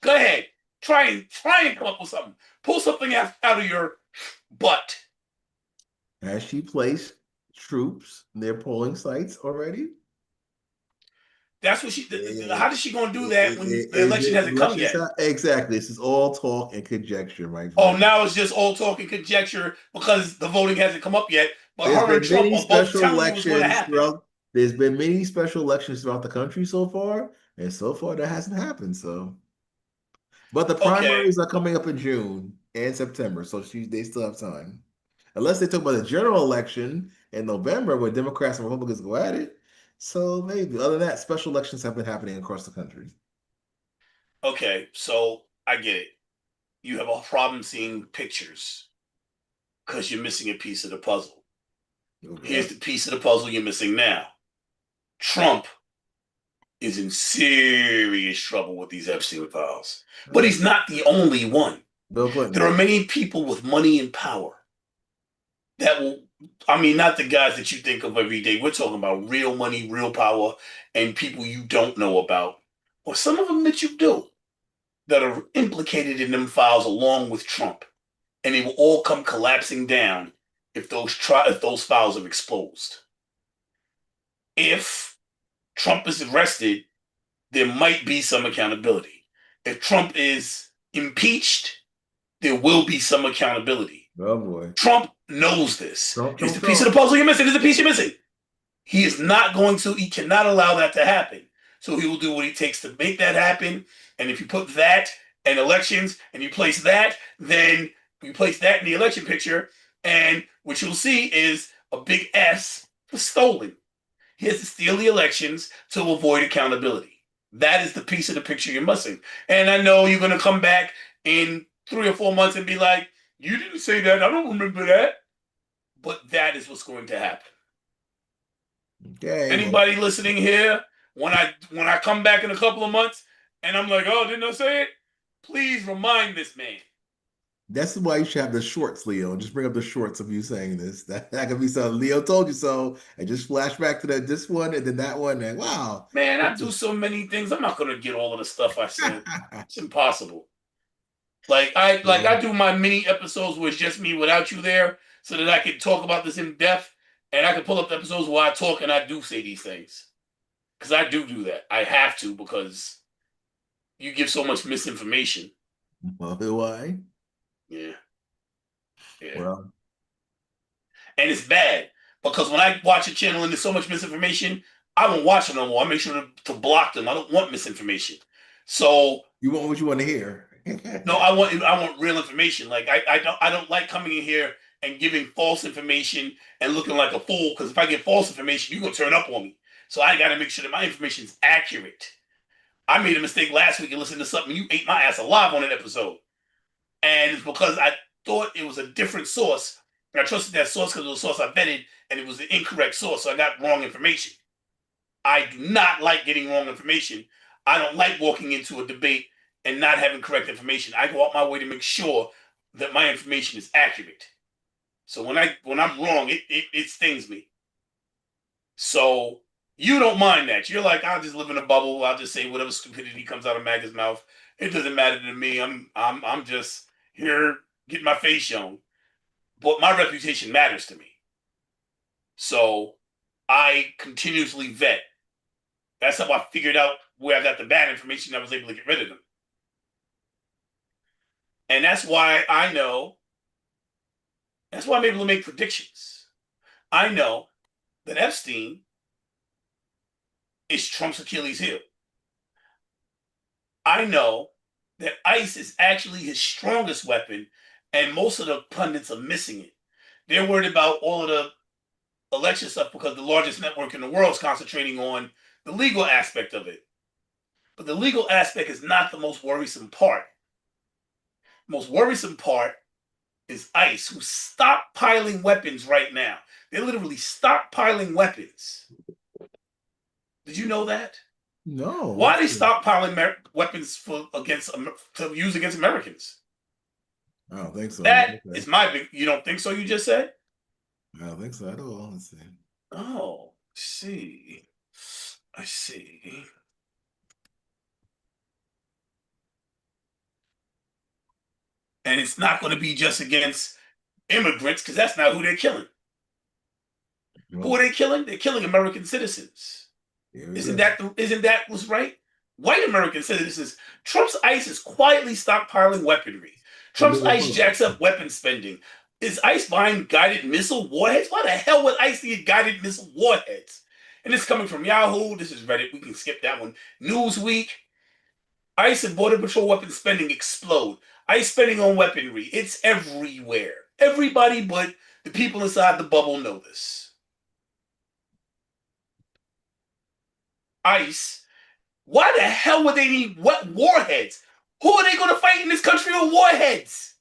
Go ahead, try and come up with something. Pull something out of your butt. Has she placed troops near polling sites already? That's what she. Eh, How is she going to do that when the Is election it hasn't come elections? yet? Exactly. This is all talk and conjecture, my Oh, friend. now it's just all talk and conjecture because the voting hasn't come up yet. But There's her and been Trump many are both special telling you what's going to elections happen. throughout. There's been many special elections throughout the country so far, and so far that hasn't happened. So, but the Okay, primaries are coming up in June and September, so they still have time. Unless they talk about the general election in November, where Democrats and Republicans go at it. So maybe. Other than that, special elections have been happening across the country. okay. So I get it. You have a problem seeing pictures because you're missing a piece of the puzzle. Oh, yeah. Here's the piece of the puzzle you're missing now. Trump is in serious trouble with these Epstein files, but Oh, he's not the only one. Bill There Clinton. are many people with money and power that will, I mean, not the guys that you think of every day. We're talking about real money, real power, and people you don't know about, or some of them that you do, that are implicated in them files along with Trump, and they will all come collapsing down if those files are exposed. If Trump is arrested, there might be some accountability. If Trump is impeached, there will be some accountability. Oh boy. Trump knows this. Trump, It's Trump, the piece of Trump. the puzzle you're missing. It's the piece you're missing. He is not going to, he cannot allow that to happen. So he will do what he takes to make that happen. And if you put that and elections and you place that, then you place that in the election picture. And what you'll see is a big S for stolen. He has to steal the elections to avoid accountability. That is the piece of the picture you're missing. And I know you're going to come back in 3 or 4 months and be like, you didn't say that. I don't remember that. But that is what's going to happen. Okay, well, Anybody listening here, when I come back in a couple of months and I'm like, oh, didn't I say it? Please remind this man. that's why you should have the shorts, Leo. Just bring up the shorts of you saying this. That could be so. Leo told you so, and just flash back to that this one and then that one, and wow. Man, I do so many things. I'm not gonna get all of the stuff I said. It's impossible. I Well, do my mini episodes where it's just me without you there, so that I can talk about this in depth, and I can pull up the episodes where I talk and I do say these things because I do that. I have to because you give so much misinformation. why? Yeah, yeah. Well, And it's bad because when I watch a channel and there's so much misinformation, I won't watch it no more. I make sure to block them. I don't want misinformation. So you want what you want to hear. no, I want real information. Like I don't like coming in here and giving false information and looking like a fool because if I get false information, you're gonna turn up on me. So I gotta make sure that my information is accurate. I made a mistake last week and listened to something you ate my ass alive on an episode, and it's because I thought it was a different source. I trusted that source because it was a source I vetted, and it was the incorrect source, so I got wrong information. I do not like getting wrong information. I don't like walking into a debate and not having correct information. I go out my way to make sure that my information is accurate. So when I'm wrong, it stings me. So you don't mind that. You're like, I'll just live in a bubble. I'll just say whatever stupidity comes out of MAGA's mouth. It doesn't matter to me. I'm just here getting my face shown. But my reputation matters to me. So I continuously vet. That's how I figured out where I got the bad information. I was able to get rid of them. And that's why I know, that's why I'm able to make predictions. I know that Epstein is Trump's Achilles heel. I know that ICE is actually his strongest weapon, and most of the pundits are missing it. They're worried about all of the election stuff because the largest network in the world is concentrating on the legal aspect of it. But the legal aspect is not the most worrisome part. The most worrisome part is ICE, who stockpiling weapons right now. They're literally stockpiling weapons. Did you know that? no, Why are they what's the, stockpiling weapons to use against Americans? I don't think so, but That okay. is my big. You don't think so? You just said. I don't think so at all. Let's see. Oh, see, I see. And it's not going to be just against immigrants because that's not who they're killing. Who are Well, they killing? They're killing American citizens. here we Isn't go. that what's right? White American citizens. Trump's ICE is quietly stockpiling weaponry. But Trump's look, ICE hold on. jacks up weapon spending. Is ICE buying guided missile warheads? Why the hell would ICE need guided missile warheads? And this is coming from Yahoo. This is Reddit. We can skip that one. Newsweek. ICE and Border Patrol weapon spending explode. ICE spending on weaponry. It's everywhere. Everybody but the people inside the bubble know this. ICE. Why the hell would they need what warheads? Who are they going to fight in this country with warheads?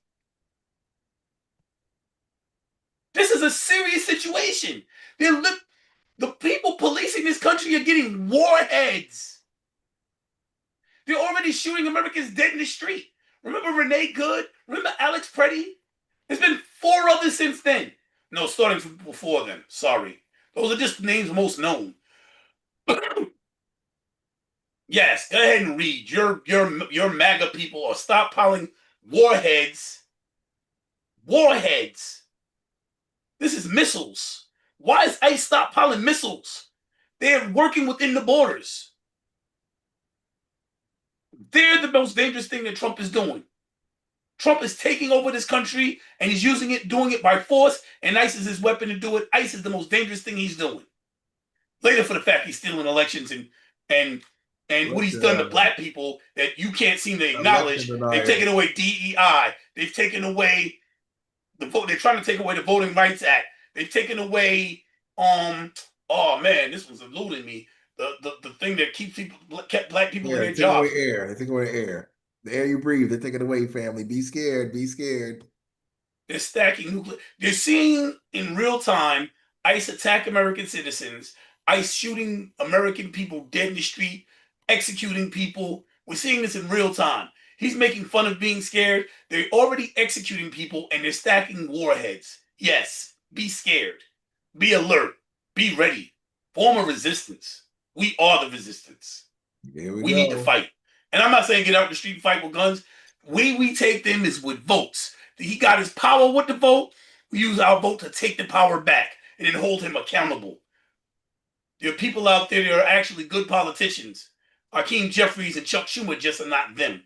This is a serious situation. The people policing this country are getting warheads. They're already shooting Americans dead in the street. Remember Renee Good? Remember Alex Preddy? There's been 4 others since then. No, starting from before then. Sorry. Those are just names most known. Yes, go ahead and read. Your MAGA people are stockpiling warheads. Warheads. This is missiles. Why is ICE stockpiling missiles? They're working within the borders. They're the most dangerous thing that Trump is doing. Trump is taking over this country and he's using it, doing it by force, and ICE is his weapon to do it. ICE is the most dangerous thing he's doing. Later for the fact he's stealing elections and what What he's done to the black people that you can't seem to election acknowledge. They've taken deniers? away DEI. They've taken away the vote. They're trying to take away the Voting Rights Act. They've taken away oh man, this was eluding me. The thing that kept black people in Yeah, their they're taking away jobs. air. They're taking away air. The air you breathe, they're taking away, family. Be scared. Be scared. They're stacking nuclear. They're seeing in real time ICE attack American citizens, ICE shooting American people dead in the street, executing people. We're seeing this in real time. He's making fun of being scared. They're already executing people and they're stacking warheads. Yes, be scared. Be alert. Be ready. Form a resistance. We are the resistance. Here we We need to go. fight. And I'm not saying get out in the street and fight with guns. Way we take them is with votes. He got his power with the vote. We use our vote to take the power back and then hold him accountable. There are people out there that are actually good politicians. Hakeem Jeffries and Chuck Schumer just are not them.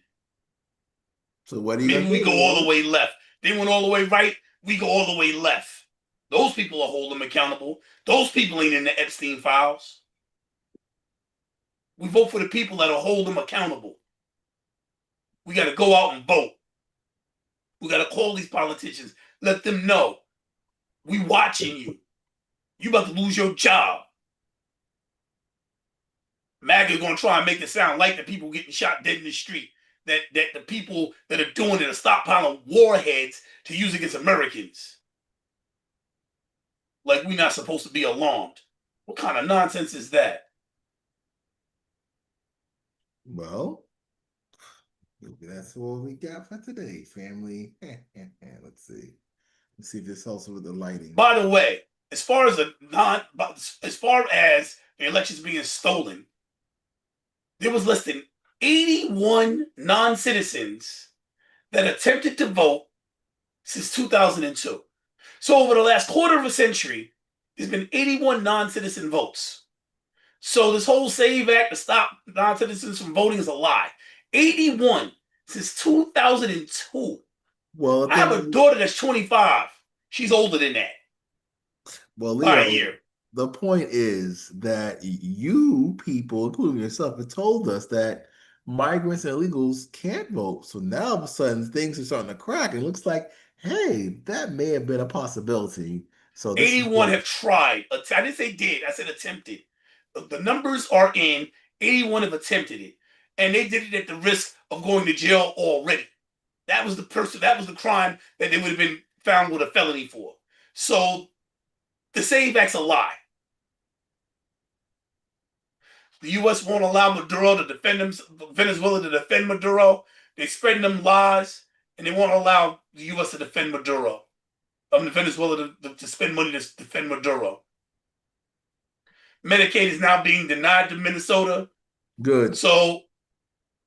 So what are you Maybe gonna we do, go all the Lord? way left. They went all the way right. We go all the way left. Those people are holding them accountable. Those people ain't in the Epstein files. We vote for the people that'll hold them accountable. We got to go out and vote. We got to call these politicians. Let them know we watching you. You about to lose your job. MAGA going to try and make it sound like the people getting shot dead in the street. That the people that are doing it are stockpiling warheads to use against Americans. Like we're not supposed to be alarmed. What kind of nonsense is that? Well, that's what we got for today, family. Let's see. Let's see if this helps with the lighting. By the way, as far as as far as the elections being stolen, there was less than 81 non-citizens that attempted to vote since 2002. So over the last quarter of a century, there's been 81 non-citizen votes. So this whole SAVE Act to stop non-citizens from voting is a lie. 81 since 2002. Well, the I have a thing daughter that's 25. She's older than that Well, by a Leo, year. the point is that you people, including yourself, have told us that migrants and illegals can't vote. So now all of a sudden things are starting to crack. And it looks like, hey, that may have been a possibility. So this is 81 good. have tried. I didn't say did. I said attempted. The numbers are in. 81 have attempted it. And they did it at the risk of going to jail already. That was the person, that was the crime that they would have been found with a felony for. So the SAVE Act's a lie. The U.S. won't allow Maduro to defend them, Venezuela to defend Maduro. They're spreading them lies, and they won't allow the U.S. to defend Maduro. Venezuela to spend money to defend Maduro. Medicaid is now being denied to Minnesota. Good. So,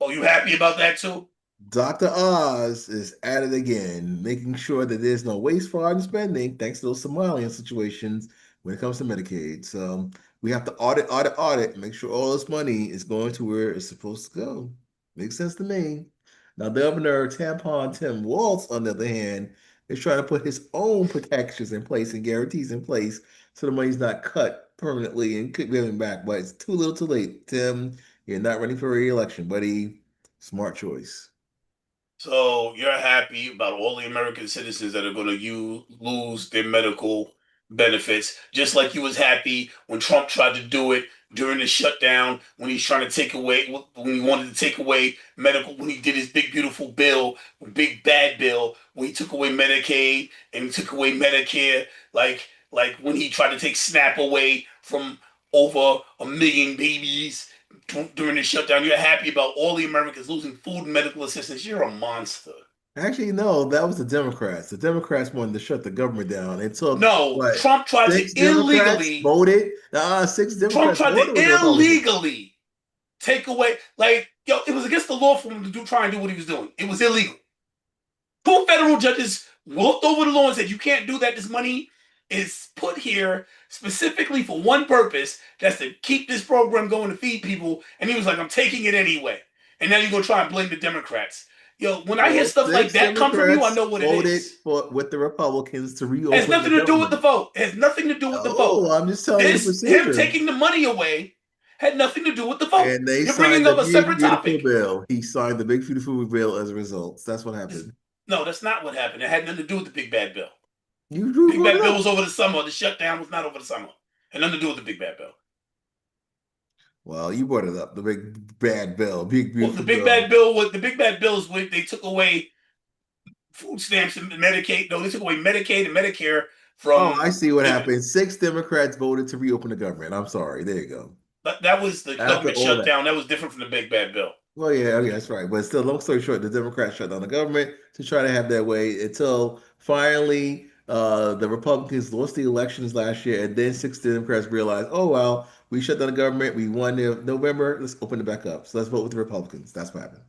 are you happy about that too? Dr. Oz is at it again, making sure that there's no waste, fraud, and spending, thanks to those Somalian situations when it comes to Medicaid. So we have to audit, make sure all this money is going to where it's supposed to go. Makes sense to me. Now, Governor Tampon Tim Walz, on the other hand, is trying to put his own protections in place and guarantees in place so the money's not cut permanently and given back. But it's too little too late. Tim, you're not running for re-election, buddy. Smart choice. So you're happy about all the American citizens that are going to lose their medical benefits, just like you was happy when Trump tried to do it during the shutdown, when he's trying to take away, when he wanted to take away medical, when he did his big beautiful bill, big bad bill, when he took away Medicaid and he took away Medicare, like when he tried to take SNAP away from over 1 million babies during the shutdown. You're happy about all the Americans losing food and medical assistance. You're a monster. Actually, no, that was the Democrats. The Democrats wanted to shut the government down. It took No, what, Trump tried to six Democrats illegally. voted? Six Trump Democrats tried voted to with the Republicans. illegally take away, like, yo, it was against the law for him to try and do what he was doing. It was illegal. Two federal judges looked over the law and said, you can't do that. This money is put here specifically for one purpose. That's to keep this program going to feed people. And he was like, I'm taking it anyway. And now you're going to try and blame the Democrats. Yo, when I hear Well, stuff like six that come from you, I Democrats know what it voted is. for with the Republicans to It has reopen the nothing to do with the government. vote. It has nothing to do with the vote. Oh, I'm just telling you the This, him procedure. taking the money away, had nothing to do with the vote. And they You're signed bringing the up a big, separate beautiful topic. bill. He signed the big, beautiful bill as a result. That's what happened. No, that's not what happened. It had nothing to do with the big bad bill. You Big brought bad it bill up. was over the summer. The shutdown was not over the summer. Had nothing to do with the big bad bill. Well, you brought it up. The big bad bill, big, Well, the beautiful big bill. bad bill was the big bad bill is when they took away food stamps and Medicaid. No, they took away Medicaid and Medicare Oh, from I see what women. happened. Six Democrats voted to reopen the government. I'm sorry. There you go. But that was the After government all that. shutdown. That was different from the big bad bill. Well, yeah, okay, that's right. But still, long story short, the Democrats shut down the government to try to have their way until finally the Republicans lost the elections last year, and then six Democrats realized, oh well, we shut down the government, we won in November, let's open it back up. So let's vote with the Republicans. That's what happened.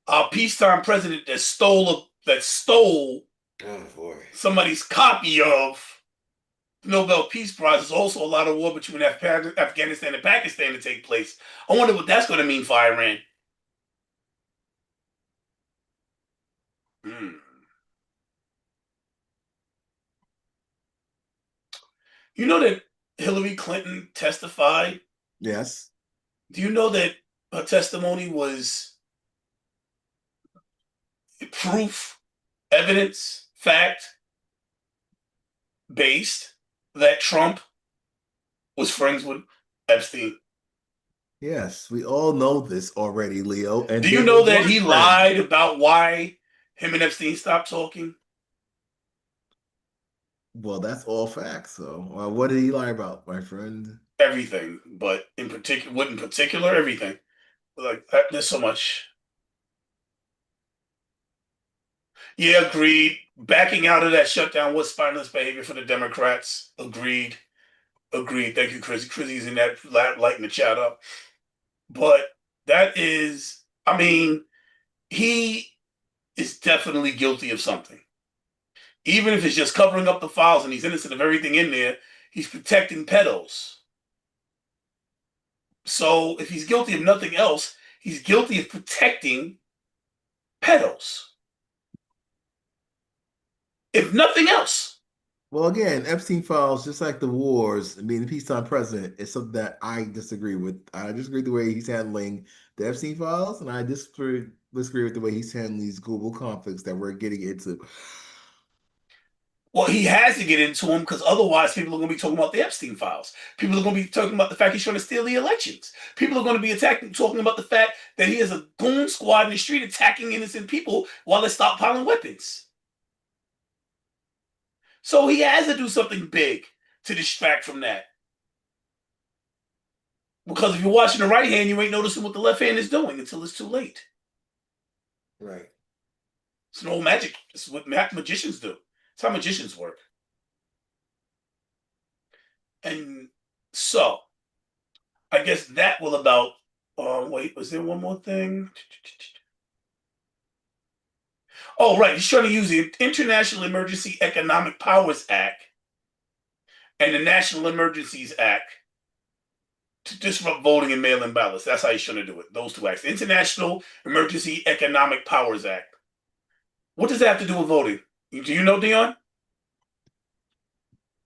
Our peacetime president that stole Oh boy. somebody's copy of the Nobel Peace Prize is also a lot of war between Afghanistan and Pakistan to take place. I wonder what that's going to mean for Iran. Hmm. You know that Hillary Clinton testified? Yes. Do you know that her testimony was proof, evidence, fact based that Trump was friends with Epstein? Yes. We all know this already, Leo. Do And you they know that weren't he friends. lied about why him and Epstein stopped talking? Well, that's all facts. So, what did he lie about, my friend? Everything, but in particular, everything. Like there's so much. Yeah, agreed. Backing out of that shutdown was spineless behavior for the Democrats. Agreed. Agreed. Thank you, Chris. Chrissy's in that lighting the chat up. But that is, I mean, he is definitely guilty of something. Even if it's just covering up the files and he's innocent of everything in there, he's protecting pedos. So if he's guilty of nothing else, he's guilty of protecting pedos. If nothing else. Well, again, Epstein files, just like the wars, I mean, the peacetime president, is something that I disagree with. I disagree with the way he's handling the Epstein files, and I disagree with the way he's handling these global conflicts that we're getting into. Well, he has to get into them because otherwise people are going to be talking about the Epstein files. People are going to be talking about the fact he's trying to steal the elections. People are going to be talking about the fact that he has a goon squad in the street attacking innocent people while they're stockpiling weapons. So he has to do something big to distract from that. Because if you're watching the right hand, you ain't noticing what the left hand is doing until it's too late. Right. It's an old magic. It's what magicians do. It's how magicians work. And so, I guess that will about. Wait, was there one more thing? Oh, right. He's trying to use the International Emergency Economic Powers Act and the National Emergencies Act to disrupt voting and mail in ballots. That's how he's trying to do it. Those two acts. International Emergency Economic Powers Act. What does that have to do with voting? Do you know, Dion?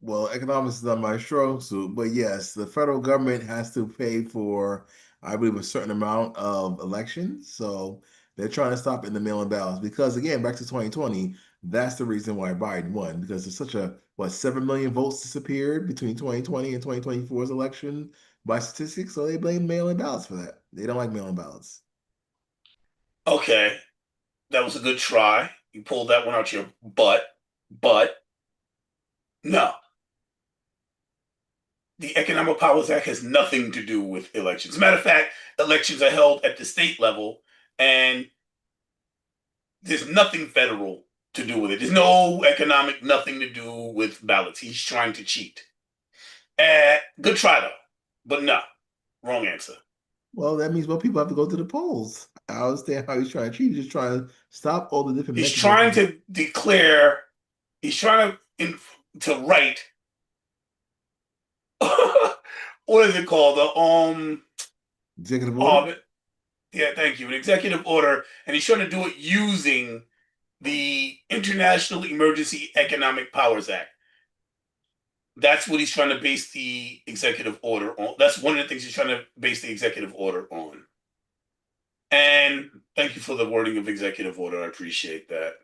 Well, economics is not my strong suit, but yes, the federal government has to pay for, I believe, a certain amount of elections. So they're trying to stop it in the mail-in ballots because, again, back to 2020, that's the reason why Biden won because there's such a, what, 7 million votes disappeared between 2020 and 2024's election by statistics. So they blame mail-in ballots for that. They don't like mail-in ballots. Okay, that was a good try. You pulled that one out your butt, but no. The Economic Powers Act has nothing to do with elections. As a matter of fact, elections are held at the state level, and there's nothing federal to do with it. There's no economic, nothing to do with ballots. He's trying to cheat. Good try though, but no, wrong answer. Well, that means more people have to go to the polls. I understand how he's trying to achieve. He's just trying to stop all the different He's trying mechanisms. to declare. He's trying to write. What is it called? The Executive order? um yeah, thank you. An executive order, and he's trying to do it using the International Emergency Economic Powers Act. That's what he's trying to base the executive order on. That's one of the things he's trying to base the executive order on. And thank you for the wording of executive order. I appreciate that.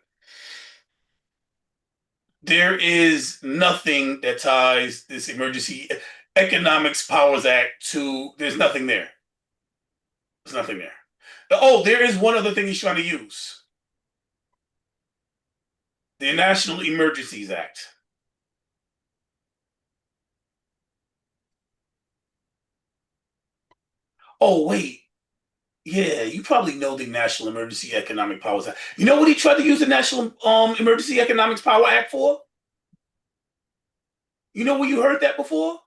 There is nothing that ties this Emergency Economics Powers Act to, there's nothing there. There's nothing there. Oh, there is one other thing he's trying to use, the National Emergencies Act. Oh, wait. Yeah, you probably know the National Emergency Economic Powers Act. You know what he tried to use the National Emergency Economics Power Act for? You know where you heard that before?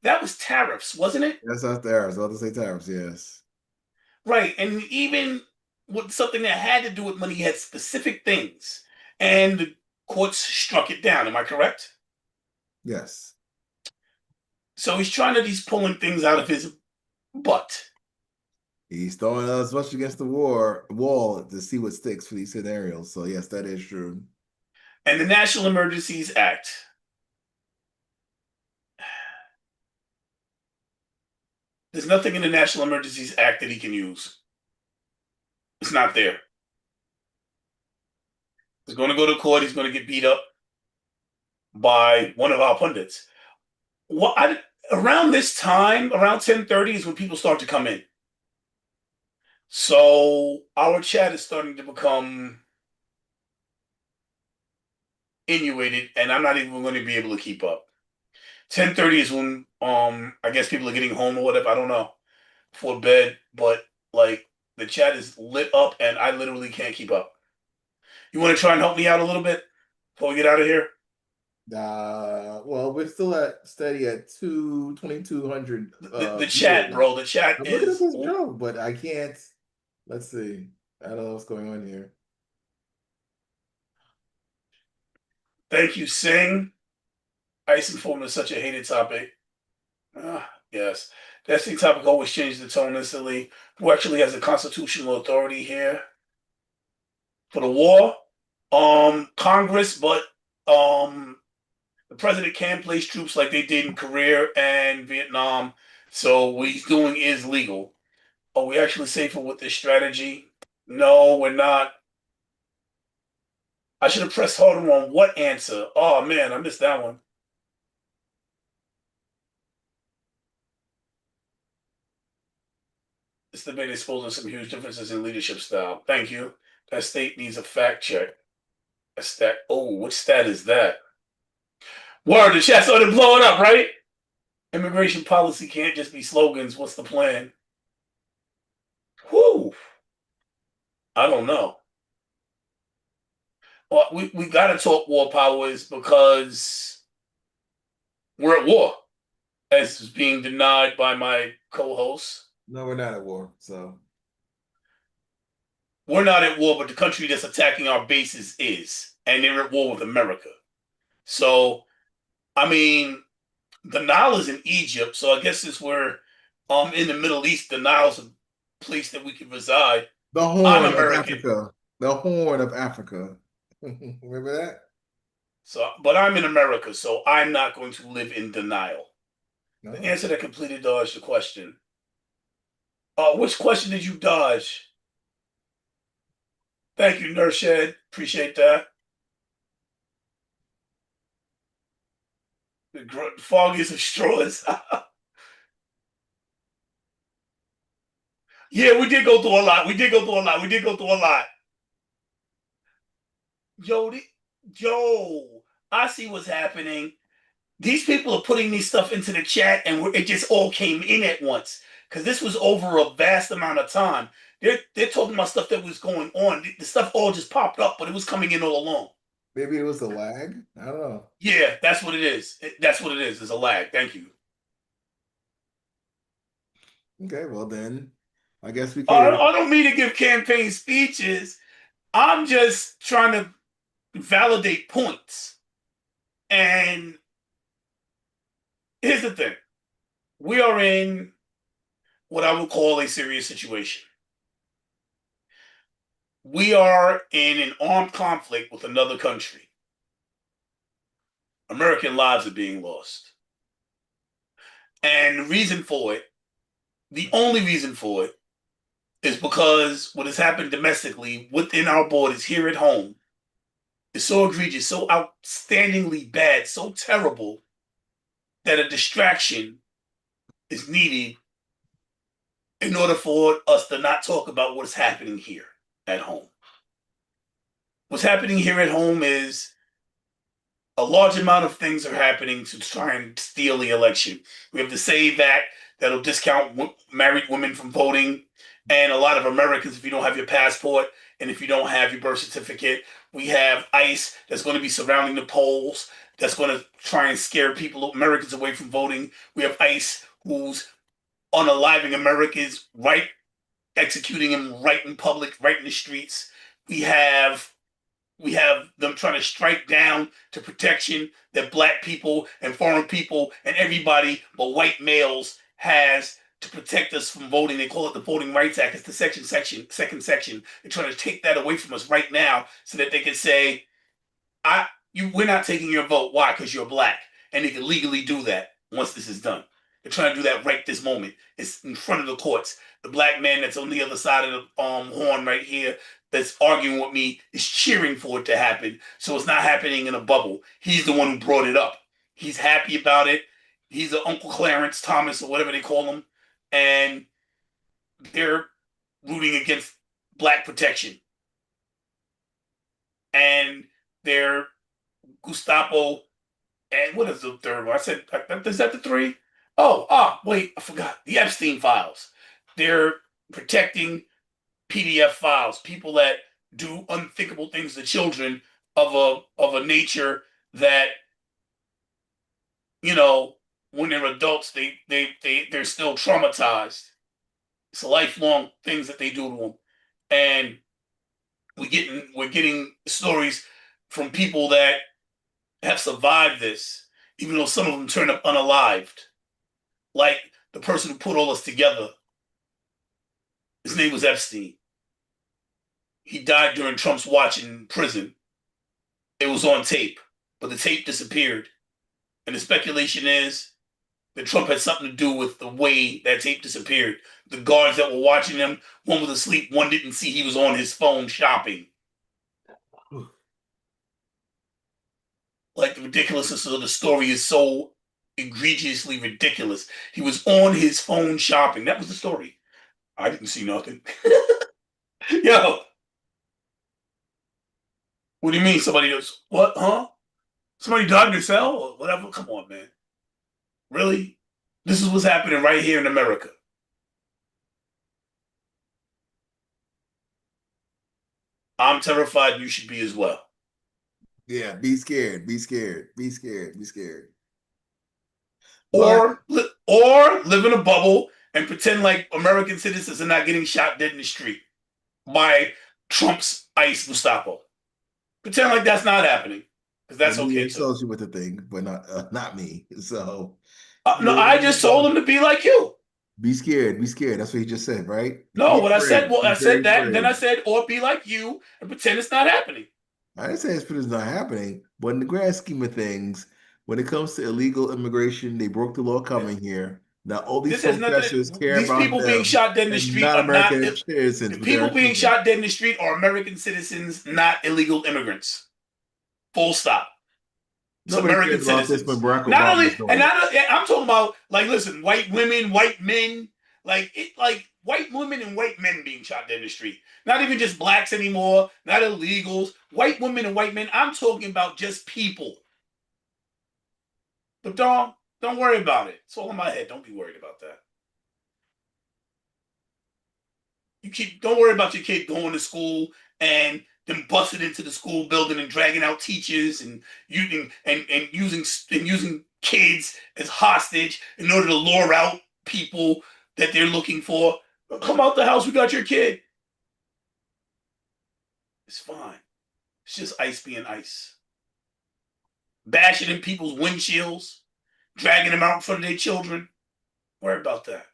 That was tariffs, wasn't it? That's not there. I was about to say tariffs, yes. Right. And even with something that had to do with money, you had specific things. And the courts struck it down. Am I correct? Yes. So he's pulling things out of his butt. He's throwing us much against the wall to see what sticks for these scenarios. So yes, that is true. And the National Emergencies Act. There's nothing in the National Emergencies Act that he can use. It's not there. He's going to go to court. He's going to get beat up by one of our pundits. Around this time, around 10:30 is when people start to come in. So our chat is starting to become inundated, and I'm not even going to be able to keep up. 10:30 is when I guess people are getting home or whatever. I don't know, for bed, but like the chat is lit up, and I literally can't keep up. You want to try and help me out a little bit before we get out of here? Well, we're still at steady at 2,200 The chat, viewers. bro. The chat I'm looking at is. this joke, but I can't. Let's see. I don't know what's going on here. Thank you, Sing. Ice and form is such a hated topic. Yes. That same topic always changes the tone instantly. Who actually has the constitutional authority here for the war? Congress, but um, the president can place troops like they did in Korea and Vietnam. So what he's doing is legal. Are we actually safer with this strategy? No, we're not. I should have pressed harder on what answer. Oh man, I missed that one. This debate exposing some huge differences in leadership style. Thank you. That state needs a fact check. A stat. Oh, what stat is that? Word, the chat started blowing up, right? Immigration policy can't just be slogans. What's the plan? Whew. I don't know. Well, we got to talk war powers because we're at war, as is being denied by my co-host. No, we're not at war. So We're not at war, but the country that's attacking our bases is, and they're at war with America. So, I mean, the Nile is in Egypt, so I guess since we're in the Middle East, the Nile's a place that we can reside. the I'm Horn of American, Africa. The Horn of Africa. Remember that? so but I'm in America, so I'm not going to live in denial. The No. answer that completely dodged the question. Which question did you dodge? Thank you, Nurshed. Appreciate that. The foggiest of straws. Yeah, we did go through a lot. We did go through a lot. We did go through a lot. Yo, yo, I see what's happening. These people are putting these stuff into the chat, and it just all came in at once because this was over a vast amount of time. They're talking about stuff that was going on. The stuff all just popped up, but it was coming in all along. Maybe it was the lag. I don't know. Yeah, that's what it is. That's what it is. There's a lag. Thank you. Okay, well then, I guess we I, could. I don't mean to give campaign speeches. I'm just trying to validate points. And here's the thing: we are in what I would call a serious situation. We are in an armed conflict with another country. American lives are being lost. And the reason for it, the only reason for it, is because what has happened domestically within our borders here at home is so egregious, so outstandingly bad, so terrible that a distraction is needed in order for us to not talk about what's happening here at home. What's happening here at home is a large amount of things are happening to try and steal the election. We have the SAVE Act that'll discount married women from voting. And a lot of Americans, if you don't have your passport and if you don't have your birth certificate, we have ICE that's going to be surrounding the polls, that's going to try and scare people, Americans, away from voting. We have ICE who's unaliving Americans, right, executing them right in public, right in the streets. We have we have them trying to strike down to protection that black people and foreign people and everybody but white males has to protect us from voting. They call it the Voting Rights Act. It's the second section. They're trying to take that away from us right now so that they can say, we're not taking your vote. Why? Because you're black. And they can legally do that once this is done. They're trying to do that right this moment. It's in front of the courts. The black man that's on the other side of the horn right here that's arguing with me is cheering for it to happen. So it's not happening in a bubble. He's the one who brought it up. He's happy about it. He's an Uncle Clarence Thomas or whatever they call him. And they're rooting against black protection. And they're Gestapo. And what is the third one? I said, is that the three? Wait, I forgot. The Epstein files. They're protecting PDF files, people that do unthinkable things to children of a nature that, you know, when they're adults, they're still traumatized. It's lifelong things that they do to them. And we're getting stories from people that have survived this, even though some of them turned up unalived. Like the person who put all this together, his name was Epstein. He died during Trump's watch in prison. It was on tape, but the tape disappeared. And the speculation is that Trump had something to do with the way that tape disappeared. The guards that were watching him, one was asleep, one didn't see he was on his phone shopping. Like the ridiculousness of the story is so egregiously ridiculous. He was on his phone shopping. That was the story. I didn't see nothing. Yo, what do you mean somebody else? What? Huh? Somebody died in their cell or whatever? Come on, man. Really? This is what's happening right here in America. I'm terrified. You should be as well. Yeah, be scared, be scared, be scared, be scared. But Or live in a bubble and pretend like American citizens are not getting shot dead in the street by Trump's ICE Gestapo. Pretend like that's not happening because well, that's he okay too. insults you with the thing, but not me. So No, I just told him to be like you. be scared, be scared. That's what he just said, right? No, Be what I said, afraid. well, Be I very said that, and then I afraid. said, or be like you and pretend it's not happening. I didn't say it's not happening, but in the grand scheme of things, when it comes to illegal immigration, they broke the law coming here. Now all these This has nothing. protesters care These about people being them shot dead in the and street not are not. American citizens, The but they're people being humans. shot dead in the street are American citizens, not illegal immigrants. Full stop. It's Nobody American cares about this when citizens. Barack Not Obama only, is and doing it. not. I'm talking about like, listen, white women, white men, like white women and white men being shot dead in the street. Not even just blacks anymore. Not illegals. White women and white men. I'm talking about just people. But don't worry about it. It's all in my head. Don't be worried about that. Don't worry about your kid going to school and them busting into the school building and dragging out teachers and using kids as hostage in order to lure out people that they're looking for. Come out the house, we got your kid. It's fine. It's just ice being ice. Bashing in people's windshields, dragging them out in front of their children. Worry about that.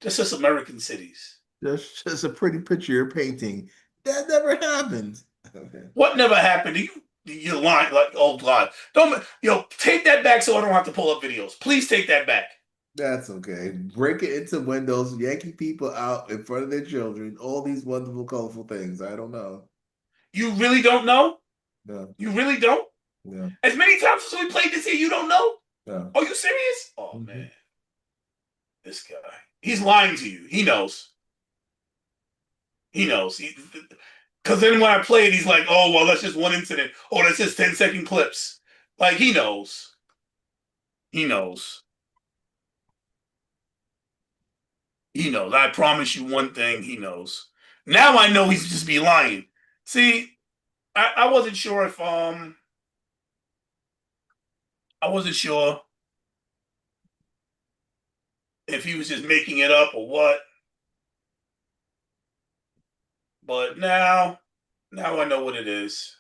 Just American cities. Just a pretty picture you're painting. That never happened. Okay. What never happened to you? You're lying. Like, oh God, don't take that back so I don't have to pull up videos. Please take that back. That's okay. Break it into windows, yanking people out in front of their children, all these wonderful, colorful things. I don't know. You really don't know? No, You really don't? no, As many times as we played this here, you don't know? no. Are you serious? Oh Mhm. man, this guy. He's lying to you. He knows. He knows. Because then when I play it, he's like, oh, well, that's just one incident. Oh, that's just 10-second clips. Like, he knows. He knows. He knows. I promise you one thing, he knows. Now I know he's just be lying. See, I wasn't sure if I wasn't sure if he was just making it up or what. But now I know what it is.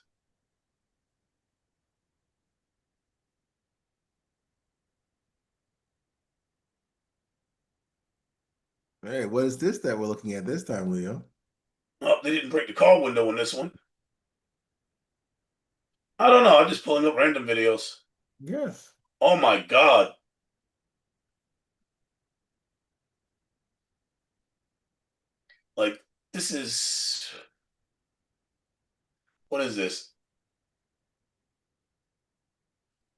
Hey, what is this that we're looking at this time, Leo? Oh, they didn't break the car window in this one. I don't know. I'm just pulling up random videos. Yes. Oh my God. Like, this is. What is this?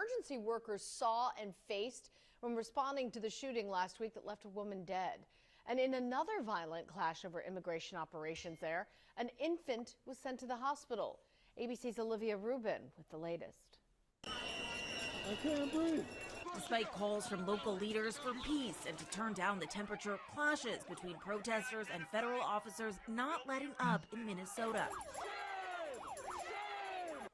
Emergency workers saw and faced when responding to the shooting last week that left a woman dead. And in another violent clash over immigration operations there, an infant was sent to the hospital. ABC's Olivia Rubin with the latest. I can't breathe. Despite calls from local leaders for peace and to turn down the temperature, clashes between protesters and federal officers not letting up in Minnesota.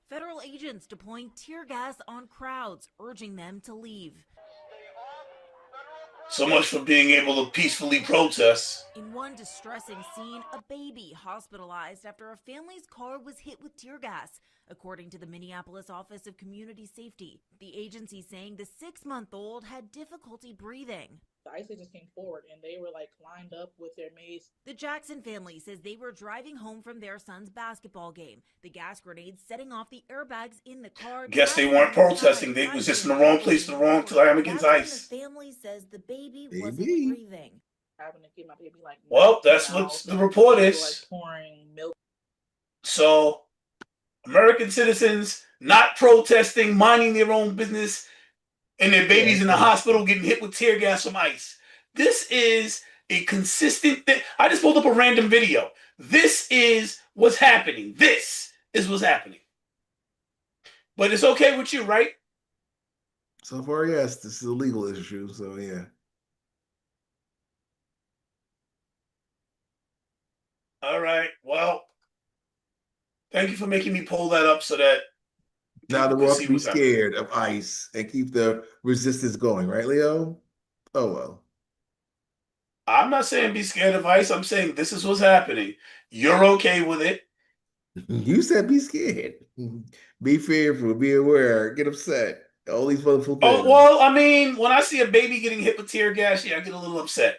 Federal agents deploying tear gas on crowds, urging them to leave. So much for being able to peacefully protest. In one distressing scene, a baby hospitalized after a family's car was hit with tear gas, according to the Minneapolis Office of Community Safety. The agency saying the 6-month-old had difficulty breathing. The ICE just came forward and they were like lined up with their mace. The Jackson family says they were driving home from their son's basketball game. The gas grenades setting off the airbags in the car. Guess they weren't protesting. They was just in the wrong place at the wrong time against ICE. The family says the baby wasn't breathing. Having to keep my baby like. Well, that's what the report is. Like pouring milk. So, American citizens not protesting, minding their own business, and their babies in the hospital getting hit with tear gas from ICE. This is a consistent thing. I just pulled up a random video. This is what's happening. This is what's happening. But it's okay with you, right? So far, yes, this is a legal issue. So yeah. All right. Well, thank you for making me pull that up so that Now the world can be scared of ICE and keep the resistance going, right, Leo? Oh well. I'm not saying be scared of ICE. I'm saying this is what's happening. You're okay with it. You said be scared. Be fearful, be aware, get upset. All these wonderful things. Oh, well, I mean, when I see a baby getting hit with tear gas, yeah, I get a little upset.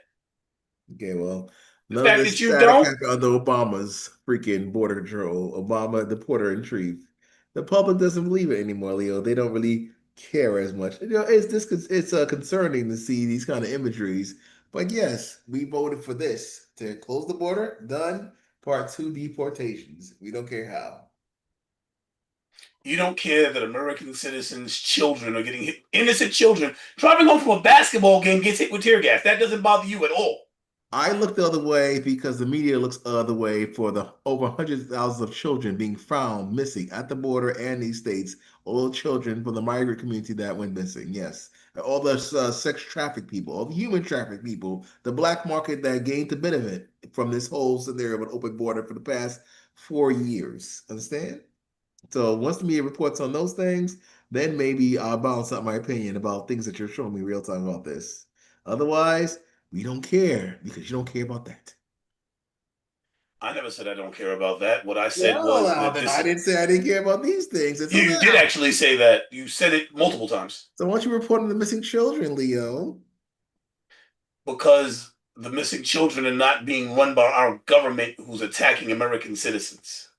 Okay, well, The none fact of this that you static don't, happened under Obama's freaking border control. Obama, the porter in chief. The public doesn't believe it anymore, Leo. They don't really care as much. You know, it's concerning to see these kind of imageries. But yes, we voted for this to close the border. Done. Part 2, deportations. We don't care how. you don't care that American citizens' children are getting hit. Innocent children driving home from a basketball game gets hit with tear gas. That doesn't bother you at all. I look the other way because the media looks the other way for the over hundreds of thousands of children being found missing at the border and these states. All the children from the migrant community that went missing. Yes, all the sex trafficked people, all the human trafficked people, the black market that gained the benefit from this whole scenario of an open border for the past 4 years. Understand? So once the media reports on those things, then maybe I'll balance out my opinion about things that you're showing me real time about this. Otherwise, We don't care because you don't care about that. I never said I don't care about that. What I said Well, was now, that then I didn't say I didn't care about these things. And so you did now, actually say that. You said it multiple times so why don't you report on the missing children, Leo? because the missing children are not being run by our government who's attacking American citizens.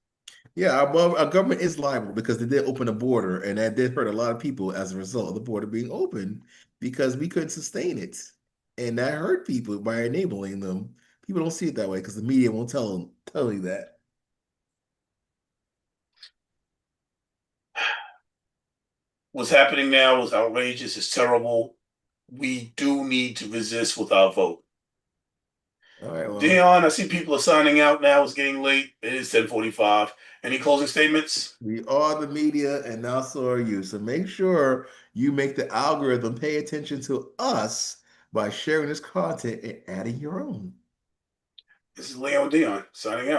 Yeah, our government is liable because they did open a border, and that did hurt a lot of people as a result of the border being open because we couldn't sustain it, and that hurt people by enabling them. People don't see it that way because the media won't tell you that. What's happening now is outrageous. It's terrible. We do need to resist with our vote. All right, well, Dion, I see people are signing out now. It's getting late. It is 10:45. Any closing statements? we are the media, and now so are you. So make sure you make the algorithm pay attention to us by sharing this content and adding your own. This is Leon Dion signing out.